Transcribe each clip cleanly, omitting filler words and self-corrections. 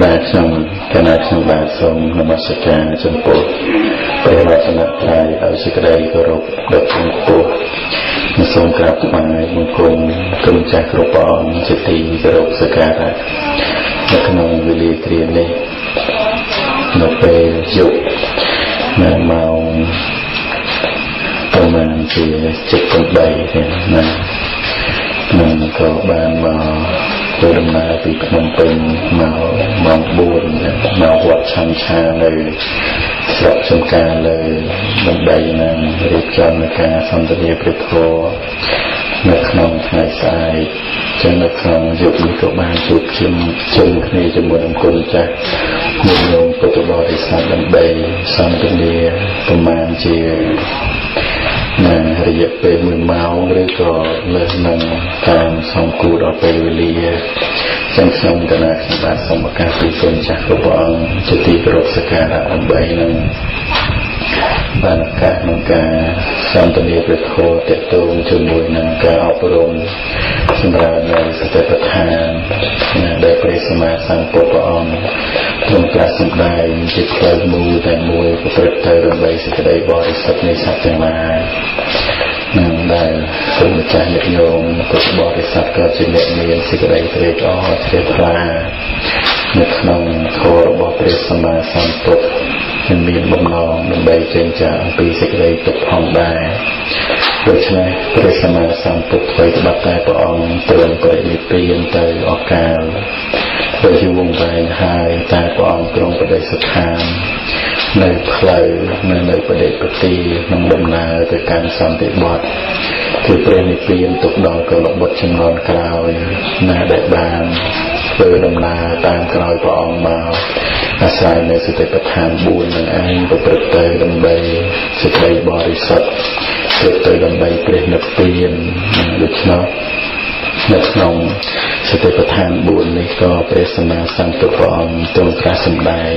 ณะក្នុងបាទសូមនមស្ការចំពោះព្រះរតនត្រ័យដោយសេចក្តីគោរពដ៏ខ្ពង់ខ្ពស់សូមក្រាបថ្វាយបង្គំគុណចាស់គ្រប់ព្រះអង្គជាទីគោរពសក្ការៈនៅក្នុងវេលាគ្រានេះនៅពេលយប់នៅម៉ោងប្រហែលជា 7:03 ទេណានឹងក៏បានមកធ្វើដំណើរពីភ្នំពេញមកម៉ោង 4 មកវត្តឆាន់ឆានៅស្រុកចំការលើដើម្បីនឹងរៀបចំនៃការសន្ទនាព្រះធម៌នៅក្នុងថ្ងៃស្អែកចឹងនៅក្នុងយប់នេះក៏បានជួបជុំគ្នាជាមួយនឹងគុណចាស់ញោមពុទ្ធបរិស័ទដើម្បីសន្ទនាប្រមាណជារយៈពេល 1 ម៉ោងឬក៏លើសនឹងតាមសំគូដល់ពេលវេលាចឹងខ្ញុំគណៈខ្ញុំបាទសូមឱកាសពីគុណចាស់គ្រប់ព្រះអង្គជាទីគោរពសក្ការៈដើម្បីនឹងបានឱកាសក្នុងការសន្ទនាព្រះធម៌ទាក់ទងជាមួយនឹងការអប់រំសម្រាប់នៅសតិប្បដ្ឋានដែលព្រះសម្មាសម្ពុទ្ធព្រះអង្គទ្រង់ត្រាស់សម្ដែងជាផ្លូវមូលតែមួយប្រព្រឹត្តទៅដើម្បីសេចក្តីបរិសុទ្ធនៃសត្វទាំងឡាយនឹងដែលគុណម្ចាស់ញាតិញោមពុទ្ធបរិស័ទក៏ជាអ្នកមានសេចក្តីត្រេកអរជ្រះថ្លានៅក្នុងធម៌របស់ព្រះសម្មាសម្ពុទ្ធដែលមានបំណងដើម្បីចេញចាកអំពីសេចក្តីទុក្ខផងដែរដូច្នេះព្រះសម្មាសម្ពុទ្ធធ្វើត្បិតតែព្រះអង្គទ្រង់បរិនិព្វានទៅអកាលដោយយូរវង្វេងហើយតែព្រះអង្គទ្រង់បដិស្ថាននៅផ្លូវនៅបដិបទាក្នុងដំណើរទៅកាន់សន្តិបត្តិគឺព្រះនិព្វានទុកដល់កុលបុត្រចំនួនក្រោយណាដែលបានធ្វើដំណើរតាមក្រោយព្រះអង្គមកអាស្រ័យនៅសតិប្បដ្ឋាន 4 នឹងឯងប្រព្រឹត្តទៅដើម្បីសេចក្តីបរិសុទ្ធធ្វើទៅដើម្បីព្រះនិព្វានដូច្នោះនៅក្នុងសតិប្បដ្ឋាន 4 នេះក៏ព្រះសម្មាសម្ពុទ្ធព្រះអង្គទ្រង់ត្រាស់សម្ដែង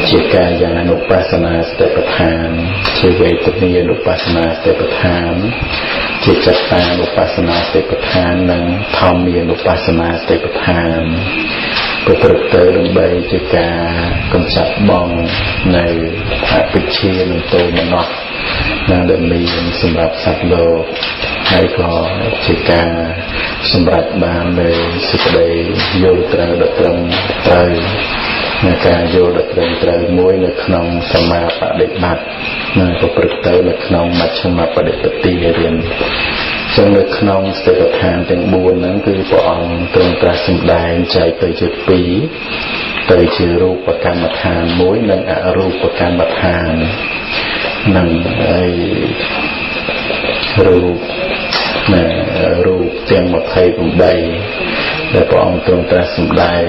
ជាកាយានុបស្សនាសតិប្បដ្ឋានជាវេទនានុបស្សនាសតិប្បដ្ឋានជាចត្តានុបស្សនាសតិប្បដ្ឋាននិងធម្មានុបស្សនាសតិប្បដ្ឋានប្រព្រឹត្តទៅដើម្បីជាការកម្ចាត់បងនៅអវិជ្ជានិងទោមនស្សដែលមានសម្រាប់សត្វលោកហើយក៏ជាការសម្រាប់បាននៅសេចក្តីយល់ត្រូវដ៏ត្រឹមត្រូវនៃការយល់ដ៏ត្រឹមត្រូវមួយនៅក្នុងសមាបដិបត្តិនិងប្រព្រឹត្តទៅនៅក្នុងមជ្ឈិមបដិបត្តិរៀនចឹងនៅក្នុងសតិប្បដ្ឋានទាំង 4 ហ្នឹងគឺព្រះអង្គទ្រង់ត្រាស់សម្ដែងចែកទៅជា 2ទៅជារូបកម្មដ្ឋាន 1 និងអរូបកម្មដ្ឋាននឹងហើយរូបទាំង 28 ដែលព្រះអង្គទ្រង់ត្រាស់សម្ដែង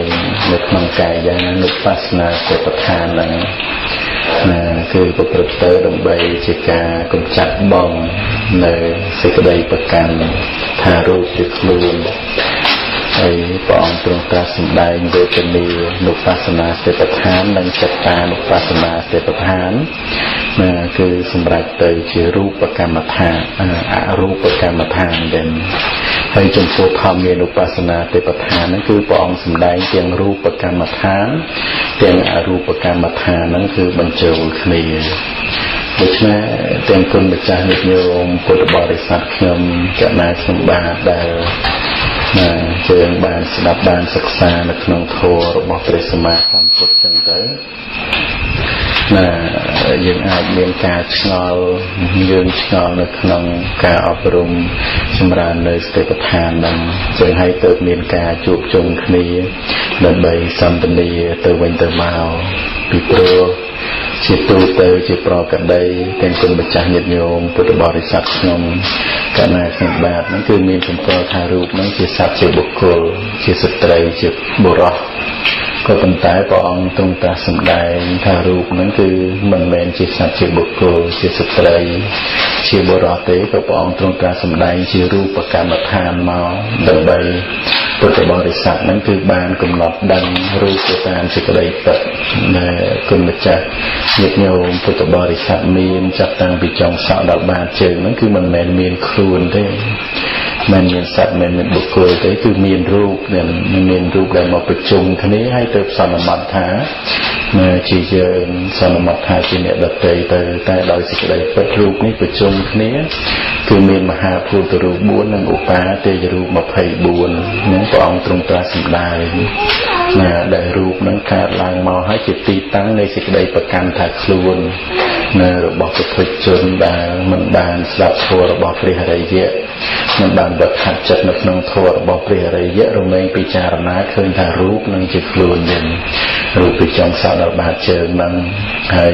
នៅក្នុងកាយានុបស្សនាសតិប្បដ្ឋានហ្នឹងគឺប្រព្រឹត្តទៅដើម្បីជាការកម្ចាត់បងនៅសេចក្តីប្រកាន់ថារូបជាខ្លួនហើយព្រះអង្គទ្រង់ត្រាស់សម្ដែងវេទនានុបស្សនាសតិប្បដ្ឋាននិងចត្តានុបស្សនាសតិប្បដ្ឋានគឺសម្រាប់ទៅជារូបកម្មដ្ឋានអរូបកម្មដ្ឋានដែរហើយចំពោះធម្មានុបស្សនាសតិប្បដ្ឋានហ្នឹងគឺព្រះអង្គសម្ដែងទាំងរូបកម្មដ្ឋានទាំងអរូបកម្មដ្ឋានហ្នឹងគឺបញ្ចូលគ្នាដូច្នេះទាំងគុណម្ចាស់ញាតិញោមពុទ្ធបរិស័ទខ្ញុំកណាខ្ញុំបាទដែលជើងបានស្ដាប់បានសិក្សានៅក្នុងធម៌របស់ព្រះសម្មាសម្ពុទ្ធចឹងទៅយើងអាចមានការឆ្ងល់នៅក្នុងការអប់រំចម្រើននៅសតិប្បដ្ឋានហ្នឹងចឹងហើយទៅមានការជួបជុំគ្នាដើម្បីសន្ទនាទៅវិញទៅមកពីព្រោះជាទូទៅជាប្រកដីទាំងគុណម្ចាស់ញាតិញោមពុទ្ធបរិស័ទខ្ញុំកណាខ្ញុំបាទហ្នឹងគឺមានសម្គាល់ថារូបហ្នឹងជាសត្វជាបុគ្គលជាស្ត្រីជាបុរសក៏ប៉ុន្តែព្រះអង្គទ្រង់ត្រាស់សម្ដែងថារូបហ្នឹងគឺមិនមែនជាសត្វជាបុគ្គលជាស្ត្រីជាបុរសទេក៏ព្រះអង្គទ្រង់ត្រាស់សម្ដែងជារូបកម្មដ្ឋានមកដើម្បីពុទ្ធបរិស័ទហ្នឹងគឺបានកំណត់ដឹងរូបទៅតាមសេចក្តីពិតដែលគុណម្ចាស់ញាតិញោមពុទ្ធបរិស័ទមានចាប់តាំងពីចុងសក់ដល់បាតជើងហ្នឹងគឺមិនមែនមានខ្លួនទេ มันមានសត្វមិនមានបុគ្គលទេគឺមានរូបដែលមានរូបដែលមកប្រជុំគ្នាហើយទៅសន្មតថាជាយើងសន្មតថាជាអ្នកដតីទៅតែដោយសេចក្តីពិតរូបនេះប្រជុំគ្នាគឺមានមហាភូតរូប4និងឧបាទេយរូប24ហ្នឹងព្រះអង្គទ្រង់ត្រាស់សម្ដែងដែលរូបហ្នឹងកើតឡើងមកហើយជាទីតាំងនៃសេចក្តីប្រកាន់ថាខ្លួននៅរបស់ពុទ្ធជនដែលមិនបានស្ដាប់ធម៌របស់ព្រះអរិយៈមិនបានវត្តខាត់ចិត្តនៅក្នុងធម៌របស់ព្រះអរិយៈរមែងពិចារណាឃើញថារូបនឹងជាខ្លួនយើងរូបពីចុងសក់ដល់បាតជើងនឹងហើយ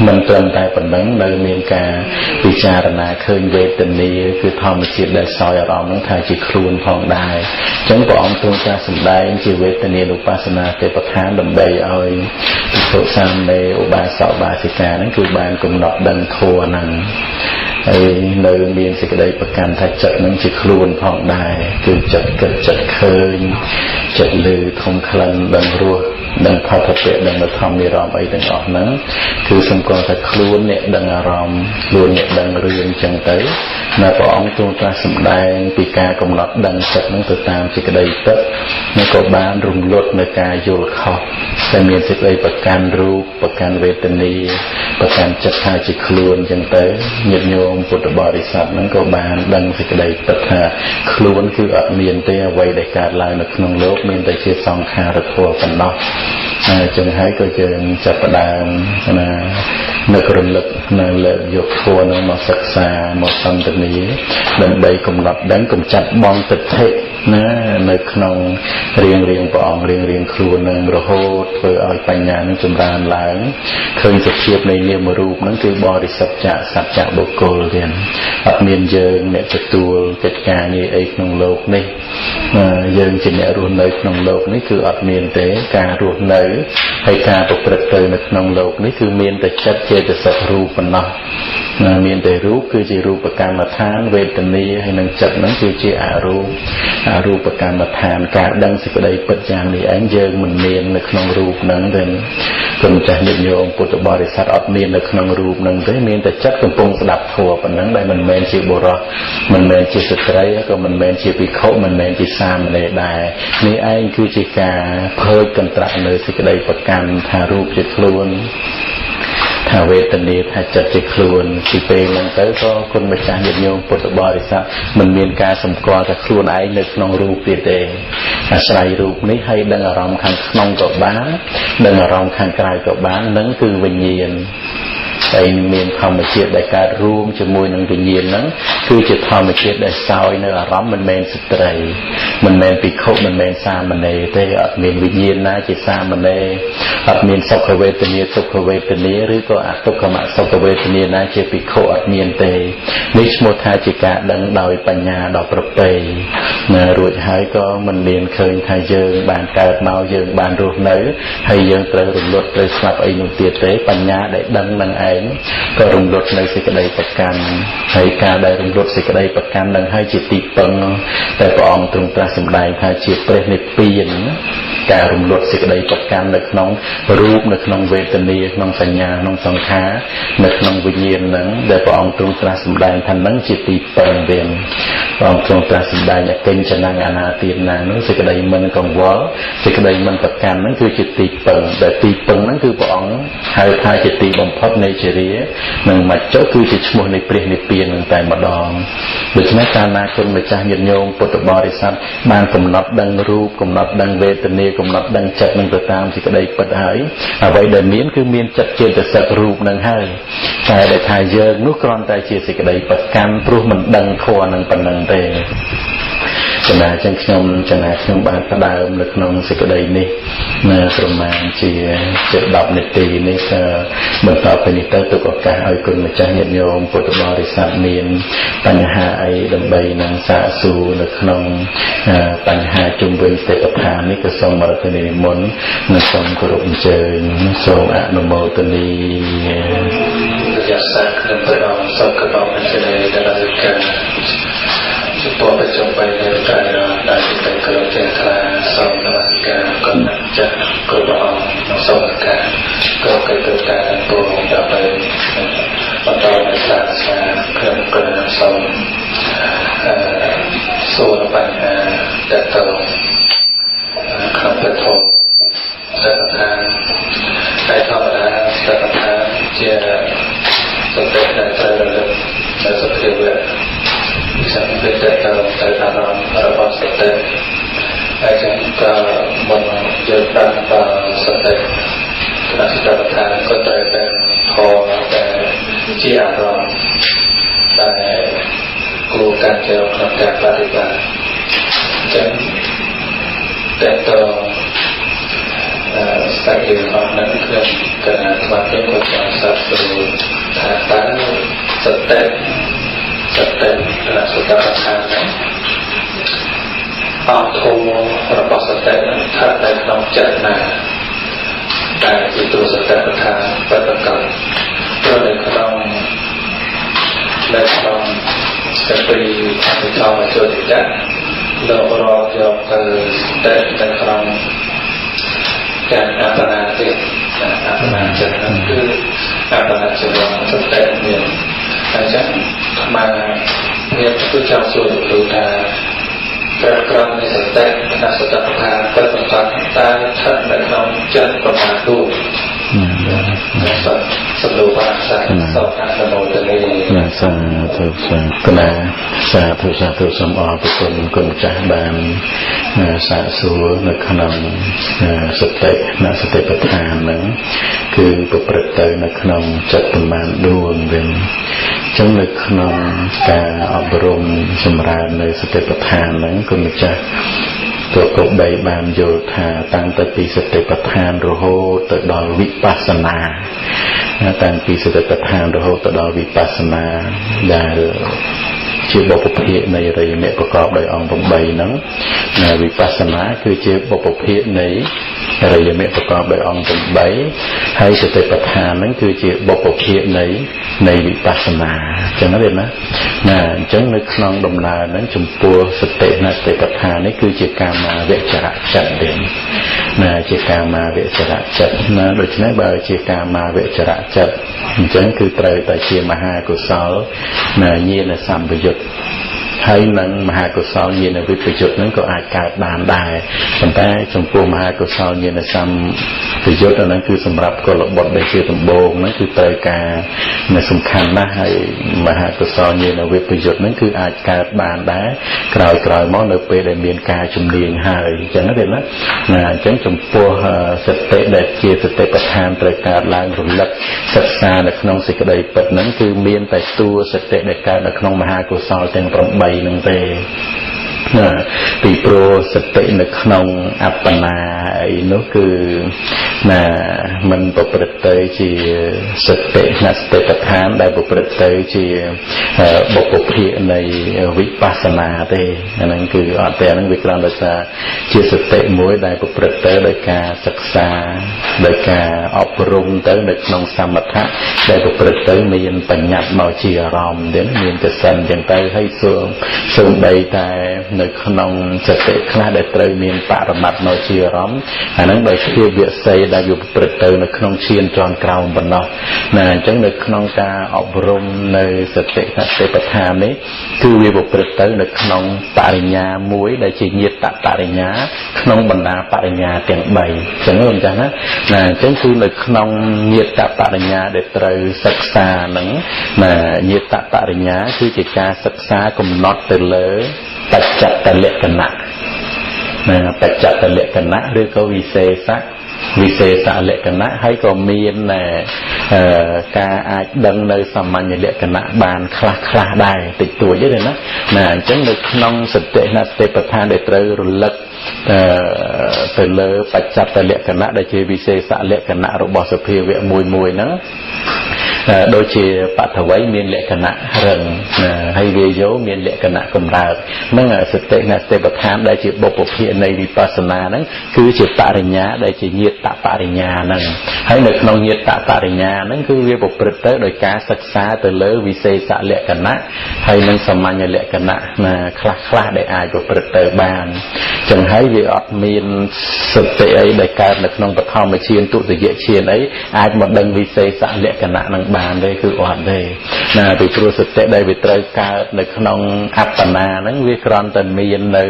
មិនត្រឹមតែប៉ុណ្ណឹងនៅមានការពិចារណាឃើញវេទនាគឺធម្មជាតិដែលសោយអារម្មណ៍នឹងថាជាខ្លួនផងដែរអញ្ចឹងព្រះអង្គទ្រង់ចាស់សម្ដែងជាវេទនានុបស្សនាទេពដ្ឋានដើម្បីឲ្យភិក្ខុសាមណេរឧបាសកឧបាសិកាហ្នឹងគឺបានកំណត់ដឹងធម៌ហ្នឹងហើយនៅមានសេចក្តីប្រកាន់ថាចិត្តនឹងជាខ្លួនផងដែរគឺចិត្តគិតចិត្តឃើញចិត្តឮធំក្លិនដឹងរសដឹងផតពៈដឹងធម្មនិរមអីទាំងអស់ហ្នឹងគឺសម្គាល់ថាខ្លួនអ្នកដឹងអារម្មណ៍ខ្លួនអ្នកដឹងរឿងចឹងទៅនៅព្រះអង្គទ្រង់ត្រាស់សម្ដែងពីការកំណត់ដឹងចិត្តហ្នឹងទៅតាមសេចក្តីពិតហើយក៏បានរំលត់នៅការយល់ខុសតែមានសេចក្តីប្រកាន់រូបប្រកាន់វេទនាប្រកាន់ចិត្តថាជាខ្លួនចឹងទៅញាតិញោមពុទ្ធបរិស័ទហ្នឹងក៏បានដឹងសេចក្តីពិតថាខ្លួនគឺអត់មានទេអ្វីដែលកើតឡើងនៅក្នុងโลกមានតែជាសង្ខារធម៌ប៉ុណ្ណោះចឹងហើយក៏យើងចាប់ផ្ដើមនឹករលឹកនៅលើយកធម៌នោះមកសិក្សាមកសន្ទនាដើម្បីកំណត់ដឹងកំចាត់បងទិដ្ឋិណានៅក្នុងរៀងព្រះអង្គរៀងខ្លួននឹងរហូតធ្វើឲ្យបញ្ញានឹងចម្រើនឡើងឃើញសភាពនៃនាមរូបហ្នឹងគឺបរិសុទ្ធចសច្ចៈបុគ្គលទៀតអត់មានយើងអ្នកទទួលកិច្ចការងារអីក្នុងโลกនេះយើងជាអ្នករស់នៅក្នុងโลกនេះគឺអត់មានទេការរស់នៅហើយការប្រព្រឹត្តទៅនៅក្នុងโลกនេះគឺមានតែចិត្តចេតសិករូបប៉ុណ្ណោះមានតែរូបគឺជារូបកម្មដ្ឋានវេទនាហើយនឹងចិត្តហ្នឹងគឺជាអរូបកម្មដ្ឋានការដឹងសេចក្តីពិតយ៉ាងនេះឯងយើងមិនមាននៅក្នុងរូបហ្នឹងទេគុណចាស់ញាតិញោមពុទ្ធបរិស័ទអត់មាននៅក្នុងរូបហ្នឹងទេមានតែចិត្តកំពុងស្ដាប់ធម៌ប៉ុណ្ណឹងដែលមិនមែនជាបុរសមិនមែនជាស្ត្រីក៏មិនមែនជាភិក្ខុមិនមែនជាសាមណេរដែរនេះឯងគឺជាការភើចកន្ត្រាក់នៅសេចក្តីប្រកាន់ថារូបជាខ្លួនថាវេទនាថាចិត្តជាខ្លួនពីពេលហ្នឹងទៅក៏គុណម្ចាស់ញាតិញោមពុទ្ធបរិស័ទមិនមានការសម្គាល់ថាខ្លួនឯងនៅក្នុងរូបទៀតទេអាស្រ័យរូបនេះហើយដឹងអារម្មណ៍ខាងក្នុងក៏បានដឹងអារម្មណ៍ខាងក្រៅក៏បាននឹងគឺវិញ្ញាណហើយមានធម្មជាតិដែលកើតរួមជាមួយនឹងវិញ្ញាណហ្នឹងគឺជាធម្មជាតិដែលសោយនៅអារម្មណ៍មិនមែនស្ត្រីមិនមែនភិក្ខុមិនមែនសាមណេរទេអត់មានវិញ្ញាណណាជាសាមណេរអត់មានសុខវេទនាទុក្ខវេទនាឬក៏អទុក្ខមសុខវេទនាណាជាភិក្ខុអត់មានទេនេះឈ្មោះថាជាការដឹងដោយបញ្ញាដ៏ប្រពៃរួចហើយក៏មិនមានឃើញថាយើងបានកើតមកយើងបានរស់នៅហើយយើងត្រូវរលត់ត្រូវស្លាប់អីនោះទៀតទេបញ្ញាដែលដឹងនឹងឯងក៏រំលត់នៅសេចក្តីប្រកាន់ហើយការដែលរំលត់សេចក្តីប្រកាន់នឹងហើយជាទីពឹងតែព្រះអង្គទ្រង់ត្រាស់សម្ដែងថាជាព្រះនិព្វានការរំលត់សេចក្តីប្រកាន់នៅក្នុងរូបនៅក្នុងវេទនាក្នុងសញ្ញាក្នុងសង្ខារនៅក្នុងវិញ្ញាណហ្នឹងដែលព្រះអង្គទ្រង់ត្រាស់សម្ដែងថាហ្នឹងជាទីពឹងវិញព្រះអង្គទ្រង់ត្រាស់សម្ដែងអកិញ្ចនៈអនាទានណានោះសេចក្តីមិនកង្វល់សេចក្តីមិនប្រកាន់ហ្នឹងគឺជាទីពឹងដែលទីពឹងហ្នឹងគឺព្រះអង្គហៅថាជាទីបំផុតនៃជារានឹងមកចុះគឺជាឈ្មោះនៃព្រះនិព្វាននឹងតែម្ដងដូច្នេះកាលណាគុណម្ចាស់ញាតិញោមពុទ្ធបរិស័ទបានកំណត់ដឹងរូបកំណត់ដឹងវេទនាកំណត់ដឹងចិត្តនឹងទៅតាមសេចក្តីពិតហើយអ្វីដែលមានគឺមានចិត្តចេតសិករូបនឹងហើយតែដែលថាយើងនោះគ្រាន់តែជាសេចក្តីប្រកាន់ព្រោះមិនដឹងធម៌នឹងប៉ុណ្្នឹងទេចំណាចឹងខ្ញុំបានផ្ដើមនៅក្នុងសេចក្តីនេះប្រមាណជា10នាទីនេះក៏បន្តពីនេះទៅទុកឱកាសឲ្យគុណម្ចាស់ញាតិញោមពុទ្ធបរិស័ទមានបញ្ហាអីដើម្បីនឹងសាកសួរនៅក្នុងបញ្ហាជុំវិញទេពដ្ឋាននេះក៏សូមរតនានិមន្តនិងសូមគោរពអញ្ជើញសូមអនុមោទនីយសាក្នុងព្រះអង្គសូមគោរពអញ្ជើញដល់ការជំពរប្រជុំបីនៅការដែលเป็นกระเทียมคลาសូមនមស្ការគុណចាស់គ្រប់ព្រះអង្គសូមការក៏កិច្ចការពរដើម្បីបន្តនៅសាសនាខ្ញុំក៏សូម ส่วนปัญหาแต่เติมคำเป็นโทษแต่ปัญหาใครธรรมดาแต่ปัญหาจะสเต็ปแต่เติมในสเต็ปแบบฉันเป็นแต่เติมแต่ตามระบบสเต็ปไอ้ฉันก็มันจะดันต่อสเต็ปนักศึกษาประธานก็ใจเป็นพอแต่ที่อารมณ์แต่ครูการเกี่ยวกับการปฏิบัติจะแต่ต่อสายเรื่องของนั้นเพื่อการมาเป็นคนสอนสัตว์สู่ฐานตั้งสเต็ปนักศึกษาประธานนั้นเอาโทระบบสเต็ปถ้าได้ต้องจัดมาแต่ที่ตัวสเต็ปประธานประกอบก็เลยต้องสตรีทำให้เขามาช่วยกันเรารอยกแต่ในครั้งการอัปนาเจ็บอัปนาเจ็บนั่นคืออัปนาเจ็บว่าสเต็ปเนี่ยอาจารย์มาเนี่ยผู้ชาวส่วนดูแลประกอบในสเต็ปนักสตประธานประกอบตาท่านในน้องจันประมาณด้วยสรุปว่าสอบการสมบูรณ์เลยสาธุกนาสาธุสมอภุคุณจ้าบานสาสูในขนมสเตนสเตประธานนั้นคือประพฤติในขนมจัดประมาณดวงเป็นจังในขนมการอบรมสำราญในสเตประธานนั้นคุณจ้าตัวกบใบบานโยธาตั้งแต่ปีสติปัฏฐานโรโหตดอยวิปัสสนาตั้งปีสติปัฏฐานโรโหตดอยวิปัสสนาได้ជាបុព្វភាគនៃរយមៈប្រកបដោយអង្គ8ហ្នឹងវិបស្សនាគឺជាបុព្វភាគនៃរយមៈប្រកបដោយអង្គ8ហើយសតិប្បដ្ឋានហ្នឹងគឺជាបុព្វភាគនៃវិបស្សនាអញ្ចឹងទេណាអញ្ចឹងនៅក្នុងដំណើរហ្នឹងចំពោះសតិណាសតិប្បដ្ឋាននេះគឺជាកាមាវចរៈចិត្តទេជាកាមាវចរៈចិត្តដូច្នេះបើជាកាមាវចរៈចិត្តអញ្ចឹងគឺត្រូវតែជាមហាកុសលញាណសម្បយុទ្ធហើយនឹងមហាកុសលញាណវិបយុទ្ធហ្នឹងក៏អាចកើតបានដែរប៉ុន្តែចំពោះមហាកុសលញាណសម្បយុទ្ធហ្នឹងគឺសម្រាប់កុលបុត្រដែលជាដំបូងហ្នឹងគឺត្រូវការសំខាន់ណាស់ហើយមហាកុសលញាណវិបយុទ្ធហ្នឹងគឺអាចកើតបានដែរក្រោយមកនៅពេលដែលមានការជំនាញហើយអញ្ចឹងទេណាអញ្ចឹងចំពោះសតិដែលជាសតិប្បដ្ឋានត្រូវកើតឡើងរលឹកសិក្សានៅក្នុងសេចក្តីពិតហ្នឹងគឺមានតែតួសតិដែលកើតនៅក្នុងមហាកុសលទាំង8នឹងទេពីព្រោះសតិនៅក្នុងអបណាអីនោះគឺมันប្រព្រឹត្តទៅជាសតិណាសតិប្បដ្ឋានដែលប្រព្រឹត្តទៅជាបុព្វភាគនៃវិបស្សនាទេអាហ្នឹងគឺអត់ទេអាហ្នឹងវាគ្រាន់តែថាជាសតិមួយដែលប្រព្រឹត្តទៅដោយការសិក្សាដោយការអប់រំទៅនៅក្នុងសមថៈដែលប្រព្រឹត្តទៅមានបញ្ញត្តិមកជាអារម្មណ៍ទេមានតែសិនចឹងទៅហើយសូម្បីតែនៅក្នុងសតិខ្លះដែលត្រូវមានបរមត្តមកជាអារម្មណ៍អាហ្នឹងដោយជាវិស័យដែលវាប្រព្រឹត្តទៅនៅក្នុងឈានជាន់ក្រោមប៉ុណ្ណោះអញ្ចឹងនៅក្នុងការអប់រំនៅសតិបដ្ឋាននេះគឺវាប្រព្រឹត្តទៅនៅក្នុងបរិញ្ញាមួយដែលជាញាតបរិញ្ញាក្នុងបណ្ដាបរិញ្ញាទាំង3អញ្ចឹងខ្ញុំចាស់ណាអញ្ចឹងគឺនៅក្នុងញាតបរិញ្ញាដែលត្រូវសិក្សាហ្នឹងញាតបរិញ្ញាគឺជាការសិក្សាកំណត់ទៅលើបច្ចតលក្ខណៈបច្ចតលក្ខណៈឬក៏វិសេសលក្ខណៈហើយក៏មានការអាចដឹងនៅសាមញ្ញលក្ខណៈបានខ្លះដែរតិចតួចទេណាអញ្ចឹងនៅក្នុងសតិណាសតិប្បដ្ឋានដែលត្រូវរលឹកទៅលើបច្ចតលក្ខណៈដែលជាវិសេសលក្ខណៈរបស់សភាវៈមួយហ្នឹងដូចជាបថវ័យមានលក្ខណៈរឹងហើយវាយោមានលក្ខណៈកម្រើកហ្នឹងសតិណាសតិប្បដ្ឋានដែលជាបុព្វភាគនៃវិបស្សនាហ្នឹងគឺជាបរិញ្ញាដែលជាញាតបរិញ្ញាហ្នឹងហើយនៅក្នុងញាតបរិញ្ញាហ្នឹងគឺវាប្រព្រឹត្តទៅដោយការសិក្សាទៅលើវិសេសលក្ខណៈហើយនឹងសាមញ្ញលក្ខណៈខ្លះដែលអាចប្រព្រឹត្តទៅបានចឹងហើយវាអត់មានសតិអីដែលកើតនៅក្នុងបឋមឈានទុតិយឈានអីអាចមកដឹងវិសេសលក្ខណៈហ្នឹង bàn đây cứ oan đây là bị pro sụt tệ đây bị trời cao nơi không áp tận nó vi kron tận miền nơi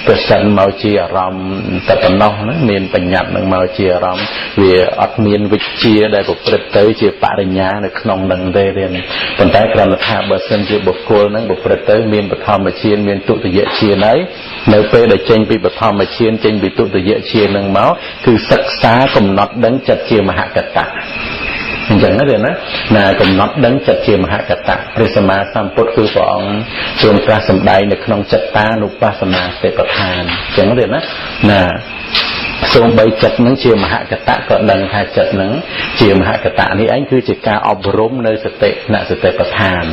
person màu chia rom tập nó miền bình nhật nơi màu chia rom vì ở miền vịt chia đây một bậc tới chia bạ đời nhà nơi không đằng đây liền còn tại kron là tha bờ sân chia bậc cô nó một bậc tới miền bậc thom mà chia miền tụ từ dễ chia đấy nơi pe để tranh bị bậc thom mà chia tranh bị tụ từ dễ chia nâng máuคือศึกษากำหนดดังจัดเจียมหากตะอย่างนั้นเลยนะนากำหนดดังจัดเจียมหากตะพระสมมาสัมพุทธคือพระองค์ทรงประสมได้ในขนมจัตตานุปัสสนาเสปทานอย่างนั้นเลยนะทรงใบจัดนั้นเจียมหากตะก็ดังทายจัดนั้นเจียมหากตะนี้อันคือจิตการอบรมในสตินะสติประทาน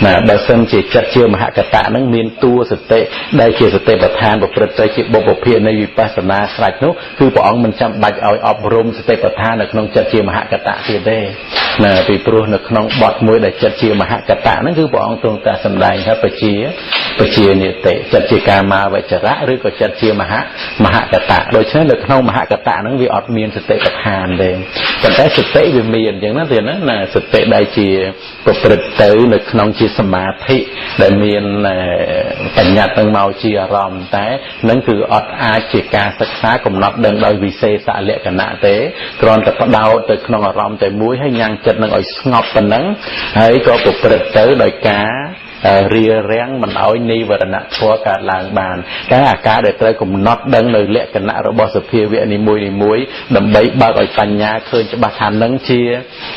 นะบางส่วนจิตจัดเจียมหากตะนั้นมีตัวสติได้เกี่ยวสติประทานบอกประเทศจิตบอกเพียรในวิปัสสนาสลายนู้คือพระองค์มันจำบัดเอาอบรมสติประทานในขนมจัดเจียมหากตะที่ได้นะปีปรุในขนมบอดมวยได้จัดเจียมหากตะนั้นคือพระองค์ทรงตรัสสำแดงครับปเจียเนี่ยเตจัดเจียการมาวิจระหรือก็จัดเจียมหากตะโดยเฉพาะในมหากตะนั้นวิอดเมียนสติประทานเองแต่แต่สติวิเมียนอย่างนั้นเดียวนั้นนะสติได้จีประพฤติเตยในขนมจีสมาธิได้เมียนปัญญาตั้งเมาจีอารมณ์แต่นั่นคืออดอาจิการศึกษากำหนดเดินโดยวิเศษเละกันนะเตะกรอนแต่ดาวแต่ขนมอารมณ์แต่มุ้ยให้ยังจัดนั่งอ่อยงบกันนั้นให้ก็ประพฤติเตยโดยกาเรียแรงมันเอาในวรรณะทัวการลางบานแต่อาการเด็กเลยกลุ่มน็อตดังเลยเละกันนะระบบสเปียเวนิมวยดำใบบางอ่อยปัญญาเคยจะบาทานนั่งเชีย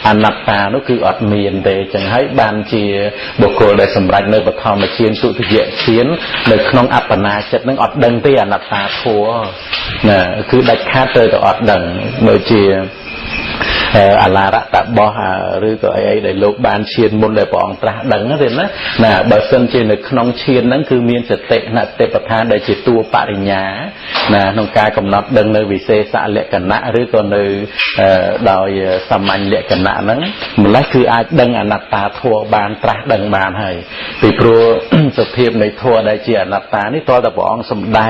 อนัตตานั่นคืออดเมียนเดจังให้บานเชียบุคคลได้สำรักในปฐมเชียนสุทธิเยเชียนในขนมอัปปนาจัดนั่งอดดังที่อนัตตาทัวน่ะคือดักคาเตอร์ต่ออดดังโดยเชียอาลาระตะบอหาหรือก็ไอ้ได้โลกบานเชียนมุนเลยปองตราดังนั่นเองนะบางส่วนเชียนในขนมเชียนนั้นคือมีสตินะเตปทานได้จิตตัวปริญญานะนองการกำหนดดังในวิเศษเละกันนะหรือก็ในโดยสมัญเละกันนะนั้นมันแรกคืออาจดังอนัตตาทัวบานตราดังบานให้ปีโปรสเพียบในทัวได้เจียอนัตตานี่ตัวแต่ปองสมได้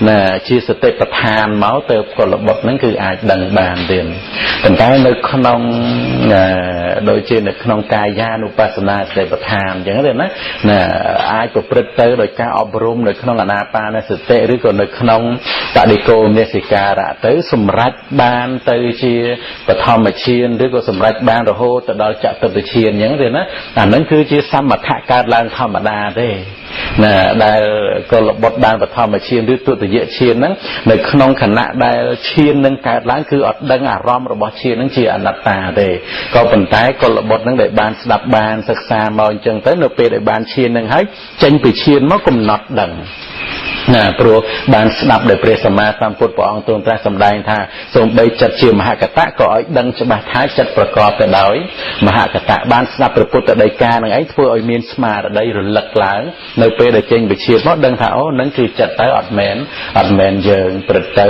นะชีสติปทานเมาเติบกระบบนั้นคืออาจดังบานเด่นแต่การในขนมโดยเฉพาะขนมกายานุปัสสนาเสปทานอย่างนั้นเลยนะอาจจะประพฤติโดยการอบรมในขนมอนาปานสติหรือก็ในขนมปฏิโกเมสิการะเตยสมรัตบานเตยเชียปฐมเชียนหรือก็สมรัตบานระโหตดอจัตตเชียนอย่างนั้นเลยนะอันนั้นคือเชียสมถะการลางธรรมดาได้ได้ก็บทบานปฐมเชียนหรือตัวเยเชียนนั้นในขนมขณะได้เชียนนั้นการล้างคืออดดังอารมณ์ระบบเชียนนั้นเชียอนัตตาเด้ก็เป็นท้ายก็บทนั้นได้บานสดับบานศึกษามาจนถึงเราไปได้บานเชียนนั้นให้จังไปเชียนมันก็หนอดดังโปรบานสดับได้เปรสมาตามพุทธองค์ตรงตรัสสำแดงท่าทรงใบจัดเชียมหากตะก็อ้อยดังฉบับท้ายจัดประกอบแต่โดยมหากตะบานสดับประพุทธได้การนั่งไอ้เพื่ออ้อยมีนสมาได้หรือหลักหลังในเปรได้เจงไปเชียนเพราะดังท่านั่นคือจัดไต้อดแมนเยิงประเตอ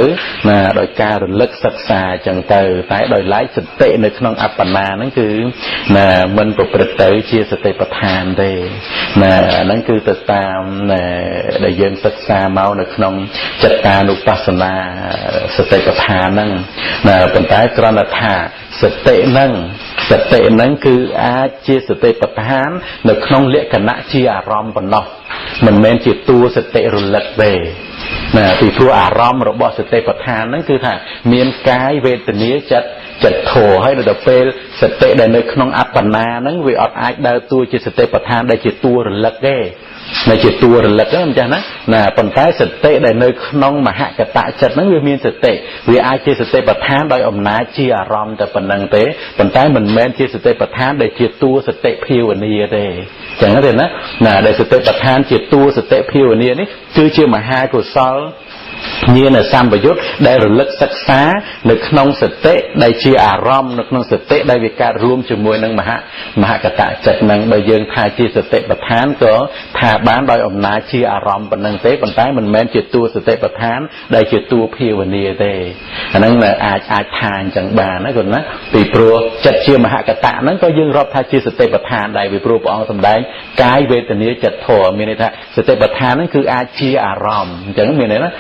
โดยการหรือลึกศึกษาจังเตอไต้โดยไล่สติในขนมอัปปนานั่นคือมันประเตอเชียสติประทานได้นั่นคือติดตามได้เยิงศึกษาเมาในขนมจัตตานุปัสสนาสติปัฏฐานนั่งเป็นท้ายกรณธาสตินั่งคืออาเจสติปัฏฐานในขนมเละคณะจีอารมณ์ปนอกมันแม้นจิตตัวสติรุนแรงเบที่ตัวอารมณ์ระบบสติปัฏฐานนั่นคือถ้ามีนกายเวทนี้จัดโถให้เราเปลสติได้ในขนมอัปปนานั้นวิอัดอาจได้ตัวจิตสติปัฏฐานได้จิตตัวรุนแรงเบในจิตตัวระลึกนั่นจ้ะนะปัญหาสติได้ในขนมมหากตะจัดนั้นวิมีสติวิอาเจสติปัฏฐานโดยอำนาจจีอารมณ์แต่ปัญญังเตปัญหามันแม้นเจสติปัฏฐานได้จิตตัวสติพิวนีเตจังนั้นเลยนะได้สติปัฏฐานจิตตัวสติพิวนีนี่คือเชื่อมหากุศลนี่ในสามประยุทธ์ได้ระลึกศึกษาในขนมสติได้เชื่ออารมณ์ในขนมสติได้วิการรวมจมวยนังมหากตะจัดนังโดยยังทายจีสติปัฏฐานก็ทาบ้านโดยอำนาจเชื่ออารมณ์ปัญญังเตปัญหามันแม้นจิตตัวสติปัฏฐานได้จิตตัวพิวนีเตอันนั้นแหละอาจทานจังบานะคนนะปีโปรจัดเชื่อมหากตะนั้นก็ยังรอบทายจีสติปัฏฐานได้ปีโปรปองสำได้กายเวทนี้จัดโถมีในท่าสติปัฏฐานนั้นคืออาเชื่ออารมณ์จังนั้นมีในนั้น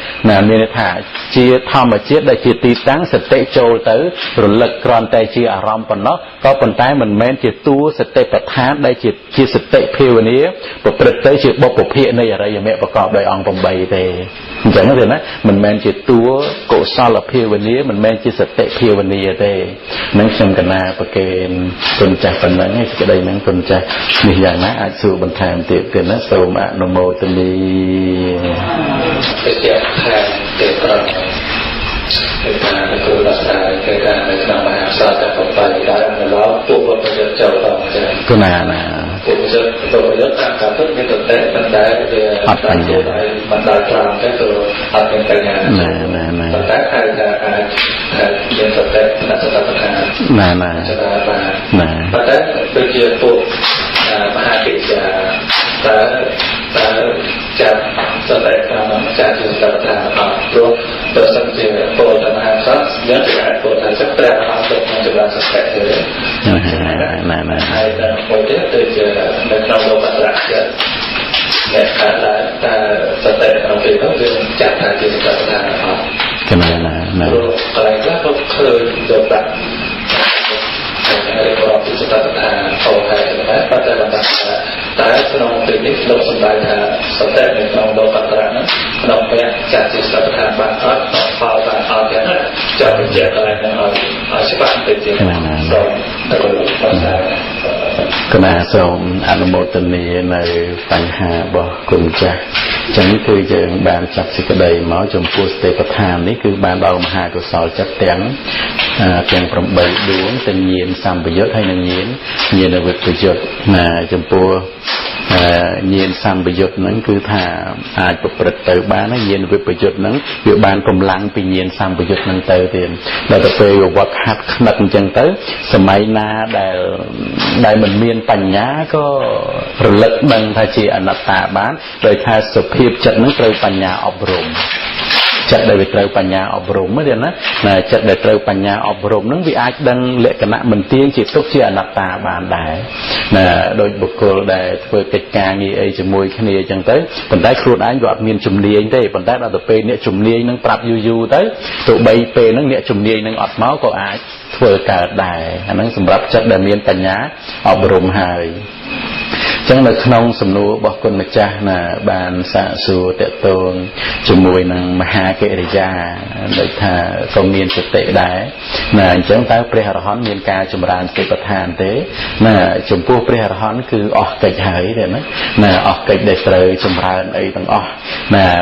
មានថាជាធម្មជាតិដែលជាទីតាំងសតិចូលទៅរលឹកគ្រាន់តែជាអារម្មណ៍ប៉ុណ្ណោះក៏ប៉ុន្តែមិនមែនជាតួសតិប្បដ្ឋានដែលជាសតិភាវនាប្រព្រឹត្តទៅជាបុព្វភាគនៃអរិយមគ្គប្រកបដោយអង្គ8ទេអញ្ចឹងទេណាមិនមែនជាតួកុសលភាវនាមិនមែនជាសតិភាវនាទេនឹងខ្ញុំកណាប្រកេនគុណចាស់ប៉ុណ្ណឹងឯសេចក្តីហ្នឹងគុណចាស់នេះយ៉ាងណាអាចសួរបន្ថែមទៀតណាសូមអនុមោទនីទៅជាខាងទេប្រកในการเป็นตัวรักษาในการในสนามมหาศาลแต่ต่อไปได้มาแล้วตัวประโยชน์เจ้าต่อใจก็น่าตัวประโยชน์ตามการทุกอย่างแต่มันได้อัดปัญญามันได้กลางแค่ตัวอัดเป็นปัญญาแต่ใครจะเรียนสเต็ปนักสถาปัตย์จะได้มาแต่เป็นเกี่ยวกับมหาวิทยาแต่จะสเต็ปจะถึงสถาปัตย์รวมตัวสังเกตตัวธรรมะสักเนื้อที่ตัวทางสักแปลงความสุขมันจะได้สักแต่เลยให้แต่คนที่จะในเราโลกตระจะเนี่ยแต่สเต็ปเราเป็นต้องเป็นจากทางจิตวิทยาครับอะไรก็เคยโดนแบบในกรอบที่สถาปัตย์โตไทยนะปัจจัยต่างๆแต่ขนมเป็นนิดลงสบายทางสเต็ปในขนมโลกตระนั้นขนมเป็นจากจิตสถาปัตย์บางครั้งพอการเอาแต่จะเป็นเจตอะไรนะเอาใช่ป่ะเป็นจริงสองแต่ก็รู้ภาษาគណៈសូមអនុមោទនានៅបញ្ហារបស់គុណចាស់ចឹងគឺយើងបានចាប់សេចក្តីមកចំពោះសតិប្បដ្ឋាននេះគឺបានដល់មហាកុសលចិត្តទាំង8ដួងទាំងញាណសម្បយុទ្ធហើយនិងញាណវិបយុទ្ធចំពោះញាណសម្បយុទ្ធហ្នឹងគឺថាអាចប្រព្រឹត្តទៅបានហើយញាណវិបយុទ្ធហ្នឹងវាបានកម្លាំងពីញាណសម្បយុទ្ធហ្នឹងទៅទៀតដល់ទៅពេលវត្តហាត់ខ្និតអញ្ចឹងទៅសម័យណាដែលមិនមានបញ្ញាក៏រលឹកដឹងថាជាអនត្តាបានដោយថាសុភាពចិត្តហ្នឹងត្រូវបញ្ញាអប់រំចិត្តដែលវាត្រូវបញ្ញាអប់រំទេណាចិត្តដែលត្រូវបញ្ញាអប់រំហ្នឹងវាអាចដឹងលក្ខណៈមិនទៀងជាទុកជាអនត្តាបានដែរដោយបុគ្គលដែលធ្វើកិច្ចការងារអីជាមួយគ្នាអញ្ចឹងទៅប៉ុន្តែខ្លួនឯងក៏អត់មានជំនាញទេប៉ុន្តែដល់ទៅពេលអ្នកជំនាញហ្នឹងប្រាប់យូរទៅទោះបីពេលហ្នឹងអ្នកជំនាញហ្នឹងអត់មកក៏អាចធ្វើកើតដែរអាហ្នឹងសម្រាប់ចិត្តដែលមានបញ្ញាអប់រំហើយចឹងនៅក្នុងសំណួររបស់គុណម្ចាស់បានសាកសួរតេតងជាមួយនឹងមហាកិរិយាដូចថាក៏មានសតិដែរអញ្ចឹងតើព្រះអរហន្តមានការចម្រើនសតិប្បដ្ឋានទេចំពោះព្រះអរហន្តគឺអស់កិច្ចហើយទេណាអស់កិច្ចដែលត្រូវចម្រើនអីទាំងអស់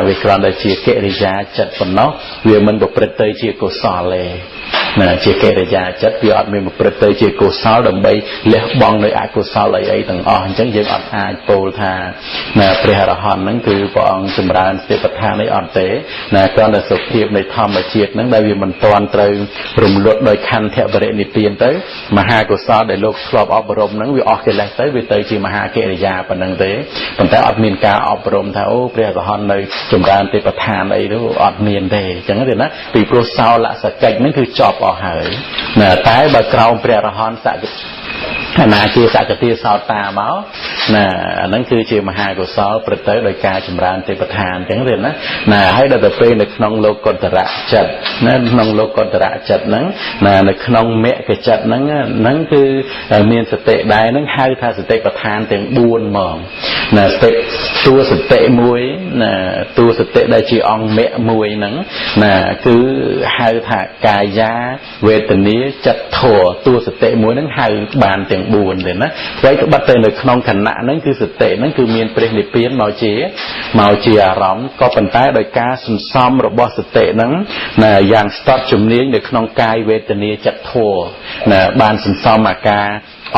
វាគ្រាន់តែជាកិរិយាចិត្តប៉ុណ្ណោះវាមិនប្រព្រឹត្តទៅជាកុសលទេជាកិរិយាចិត្តវាអត់មានប្រព្រឹត្តទៅជាកុសលដើម្បីលះបង់នៅអកុសលអីទាំងអស់អញ្ចឹងយើងអត់អាចពោលថាព្រះអរហន្តហ្នឹងគឺព្រះអង្គចម្រើនសតិប្បដ្ឋាននេះអត់ទេគ្រាន់តែសុភាពនៃធម្មជាតិហ្នឹងដែលវាមិនទាន់ត្រូវរំលត់ដោយខន្ធបរិនិព្វានទៅមហាកុសលដែលលោកធ្លាប់អប់រំហ្នឹងវាអស់កិលេសទៅវាទៅជាមហាកិរិយាប៉ុណ្ណឹងទេប៉ុន្តែអត់មានការអប់រំថាអូព្រះអរហន្តនៅចម្រើនសតិប្បដ្ឋានអីទៅអត់មានទេអញ្ចឹងទេណាពីព្រោះសោលសកិច្ចហ្នឹងគឺចប់អស់ហើយតែបើក្រោមព្រះអរហន្តអាណាជាសក្តិសោតាមកអាហ្នឹងគឺជាមហាកុសលប្រទៅដោយការចម្រើនទេពឋានអញ្ចឹងទេណាហើយដល់ទៅពេលនៅក្នុងលោកកតរៈចិត្តក្នុងលោកកតរៈចិត្តហ្នឹងនៅក្នុងមគ្គចិត្តហ្នឹងគឺមានសតិដែរហ្នឹងហៅថាសតិប្បដ្ឋានទាំង4ហ្មងសតិតួសតិមួយតួសតិដែលជាអង្គមគ្គមួយហ្នឹងគឺហៅថាកាយាវេទនាចិត្តធម៌តួសតិមួយហ្នឹងហៅបានទាំង4ទេណាអ្វីក៏បាត់ទៅនៅក្នុងខណៈហ្នឹងគឺសតិហ្នឹងគឺមានព្រះនិព្វានមកជាអារម្មណ៍ក៏ប៉ុន្តែដោយការសន្សំរបស់សតិហ្នឹងយ៉ាងស្ទាត់ជំនាញនៅក្នុងកាយវេទនាចិត្តធម៌បានសន្សំអាការ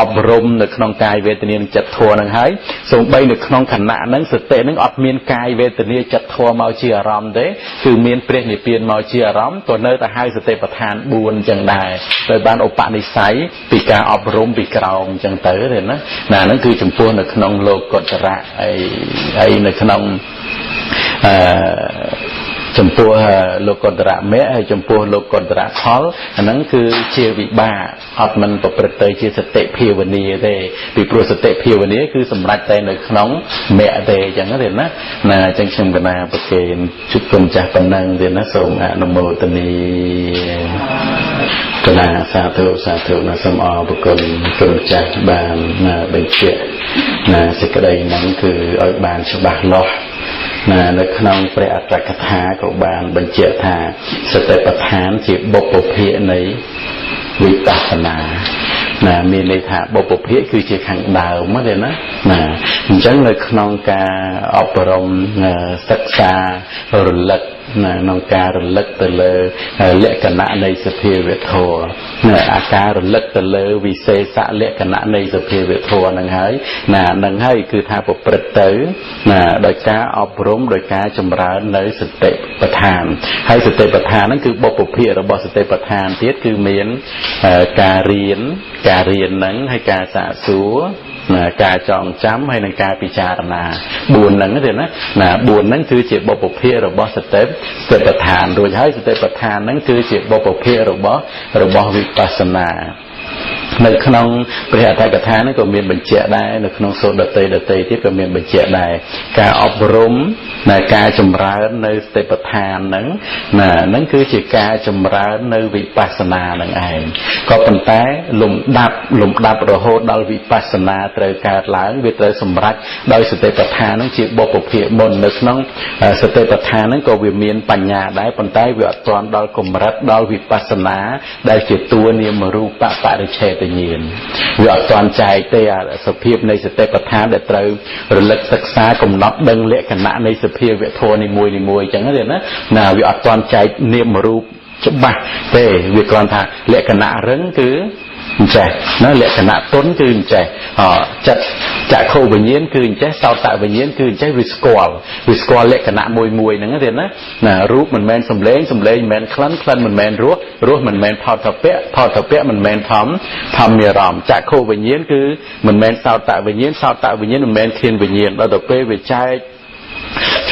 អប់រំនៅក្នុងកាយវេទនានិងចិត្តធម៌ហ្នឹងហើយសូម្បីនៅក្នុងខណៈហ្នឹងសតិហ្នឹងអត់មានកាយវេទនាចិត្តធម៌មកជាអារម្មណ៍ទេគឺមានព្រះនិព្វានមកជាអារម្មណ៍ក៏នៅតែហៅសតិប្បដ្ឋាន4អញ្ចឹងដែរដោយបានឧបនិស្ស័យពីការអប់រំពីក្រោមអញ្ចឹងទៅទេណាហ្នឹងគឺចំពោះនៅក្នុងលោកកតរៈហើយនៅក្នុង ចំពោះលោកកន្តរៈមេហើយចំពោះលោកកន្តរៈផលអាហ្នឹងគឺជាវិបាកអត់មិនប្រព្រឹត្តទៅជាសតិភាវនាទេពីព្រោះសតិភាវនាគឺសម្រេចតែនៅក្នុងមគ្គទេអញ្ចឹងទេណាអញ្ចឹងខ្ញុំកណាប្រគេនជូនគុណចាស់ប៉ុណ្ណឹងទេណាសូមអនុមោទនាកណាសាធុសាធុណាសូមអរគុណគុណចាស់បានបញ្ជាក់សេចក្តីហ្នឹងគឺឲ្យបានច្បាស់លាស់នៅក្នុងព្រះអត្តកថាក៏បានបញ្ជាក់ថាសតិប្បដ្ឋានជាបុព្វភាគនៃវិបស្សនាមានន័យថាបុព្វភាគគឺជាខាងដើមទេណាអញ្ចឹងនៅក្នុងការអប់រំសិក្សារលឹកក្នុងការរលឹកទៅលើលក្ខណៈនៃសភាវធម៌អាការរលឹកទៅលើវិសេសលក្ខណៈនៃសភាវធម៌ហ្នឹងហើយហ្នឹងហើយគឺថាប្រព្រឹត្តទៅដោយការអប់រំដោយការចម្រើននៅសតិប្បដ្ឋានហើយសតិប្បដ្ឋានហ្នឹងគឺបុព្វភាគរបស់សតិប្បដ្ឋានទៀតគឺមានការរៀនហ្នឹងហើយការសាកសួរការចងចាំហើយនឹងការពិចារណា4ហ្នឹងទេណា4ហ្នឹងគឺជាបុព្វភាគរបស់សតិប្បដ្ឋានរួចហើយសតិប្បដ្ឋានហ្នឹងគឺជាបុព្វភាគរបស់វិបស្សនានៅក្នុងព្រះអត្តកថានេះក៏មានបញ្ជាក់ដែរនៅក្នុងសូត្រដតីទៀតក៏មានបញ្ជាក់ដែរការអប់រំការចម្រើននៅសតិប្បដ្ឋានហ្នឹងគឺជាការចម្រើននៅវិបស្សនានឹងឯងក៏ប៉ុន្តែលំដាប់រហូតដល់វិបស្សនាត្រូវកើតឡើងវាត្រូវសម្រេចដោយសតិប្បដ្ឋានហ្នឹងជាបុព្វភាគមុននៅក្នុងសតិប្បដ្ឋានហ្នឹងក៏វាមានបញ្ញាដែរប៉ុន្តែវាអត់ទាន់ដល់កម្រិតដល់វិបស្សនាដែលជាតួនាមរូបបរិច្ឆេទញ្ញាណវាអត់ទាន់ចែកទេសភាពនៃសតិប្បដ្ឋានដែលត្រូវរលឹកសិក្សាកំណត់ដឹងលក្ខណៈនៃសភាវធម៌នីមួយអញ្ចឹងទេណាវាអត់ទាន់ចែកនាមរូបច្បាស់ទេវាគ្រាន់ថាលក្ខណៈរឹងគឺអញ្ចេះណាលក្ខណៈទុនគឺអញ្ចេះចិត្តចក្ខុវិញ្ញាណគឺអញ្ចេះសោតវិញ្ញាណគឺអញ្ចេះវាស្គាល់លក្ខណៈមួយហ្នឹងទេណារូបមិនមែនសំឡេងមិនមែនក្លិនមិនមែនរសមិនមែនផោតពៈមិនមែនធម្មអារម្មណ៍ចក្ខុវិញ្ញាណគឺមិនមែនសោតវិញ្ញាណមិនមែនធានវិញ្ញាណដល់ទៅពេលវាចែក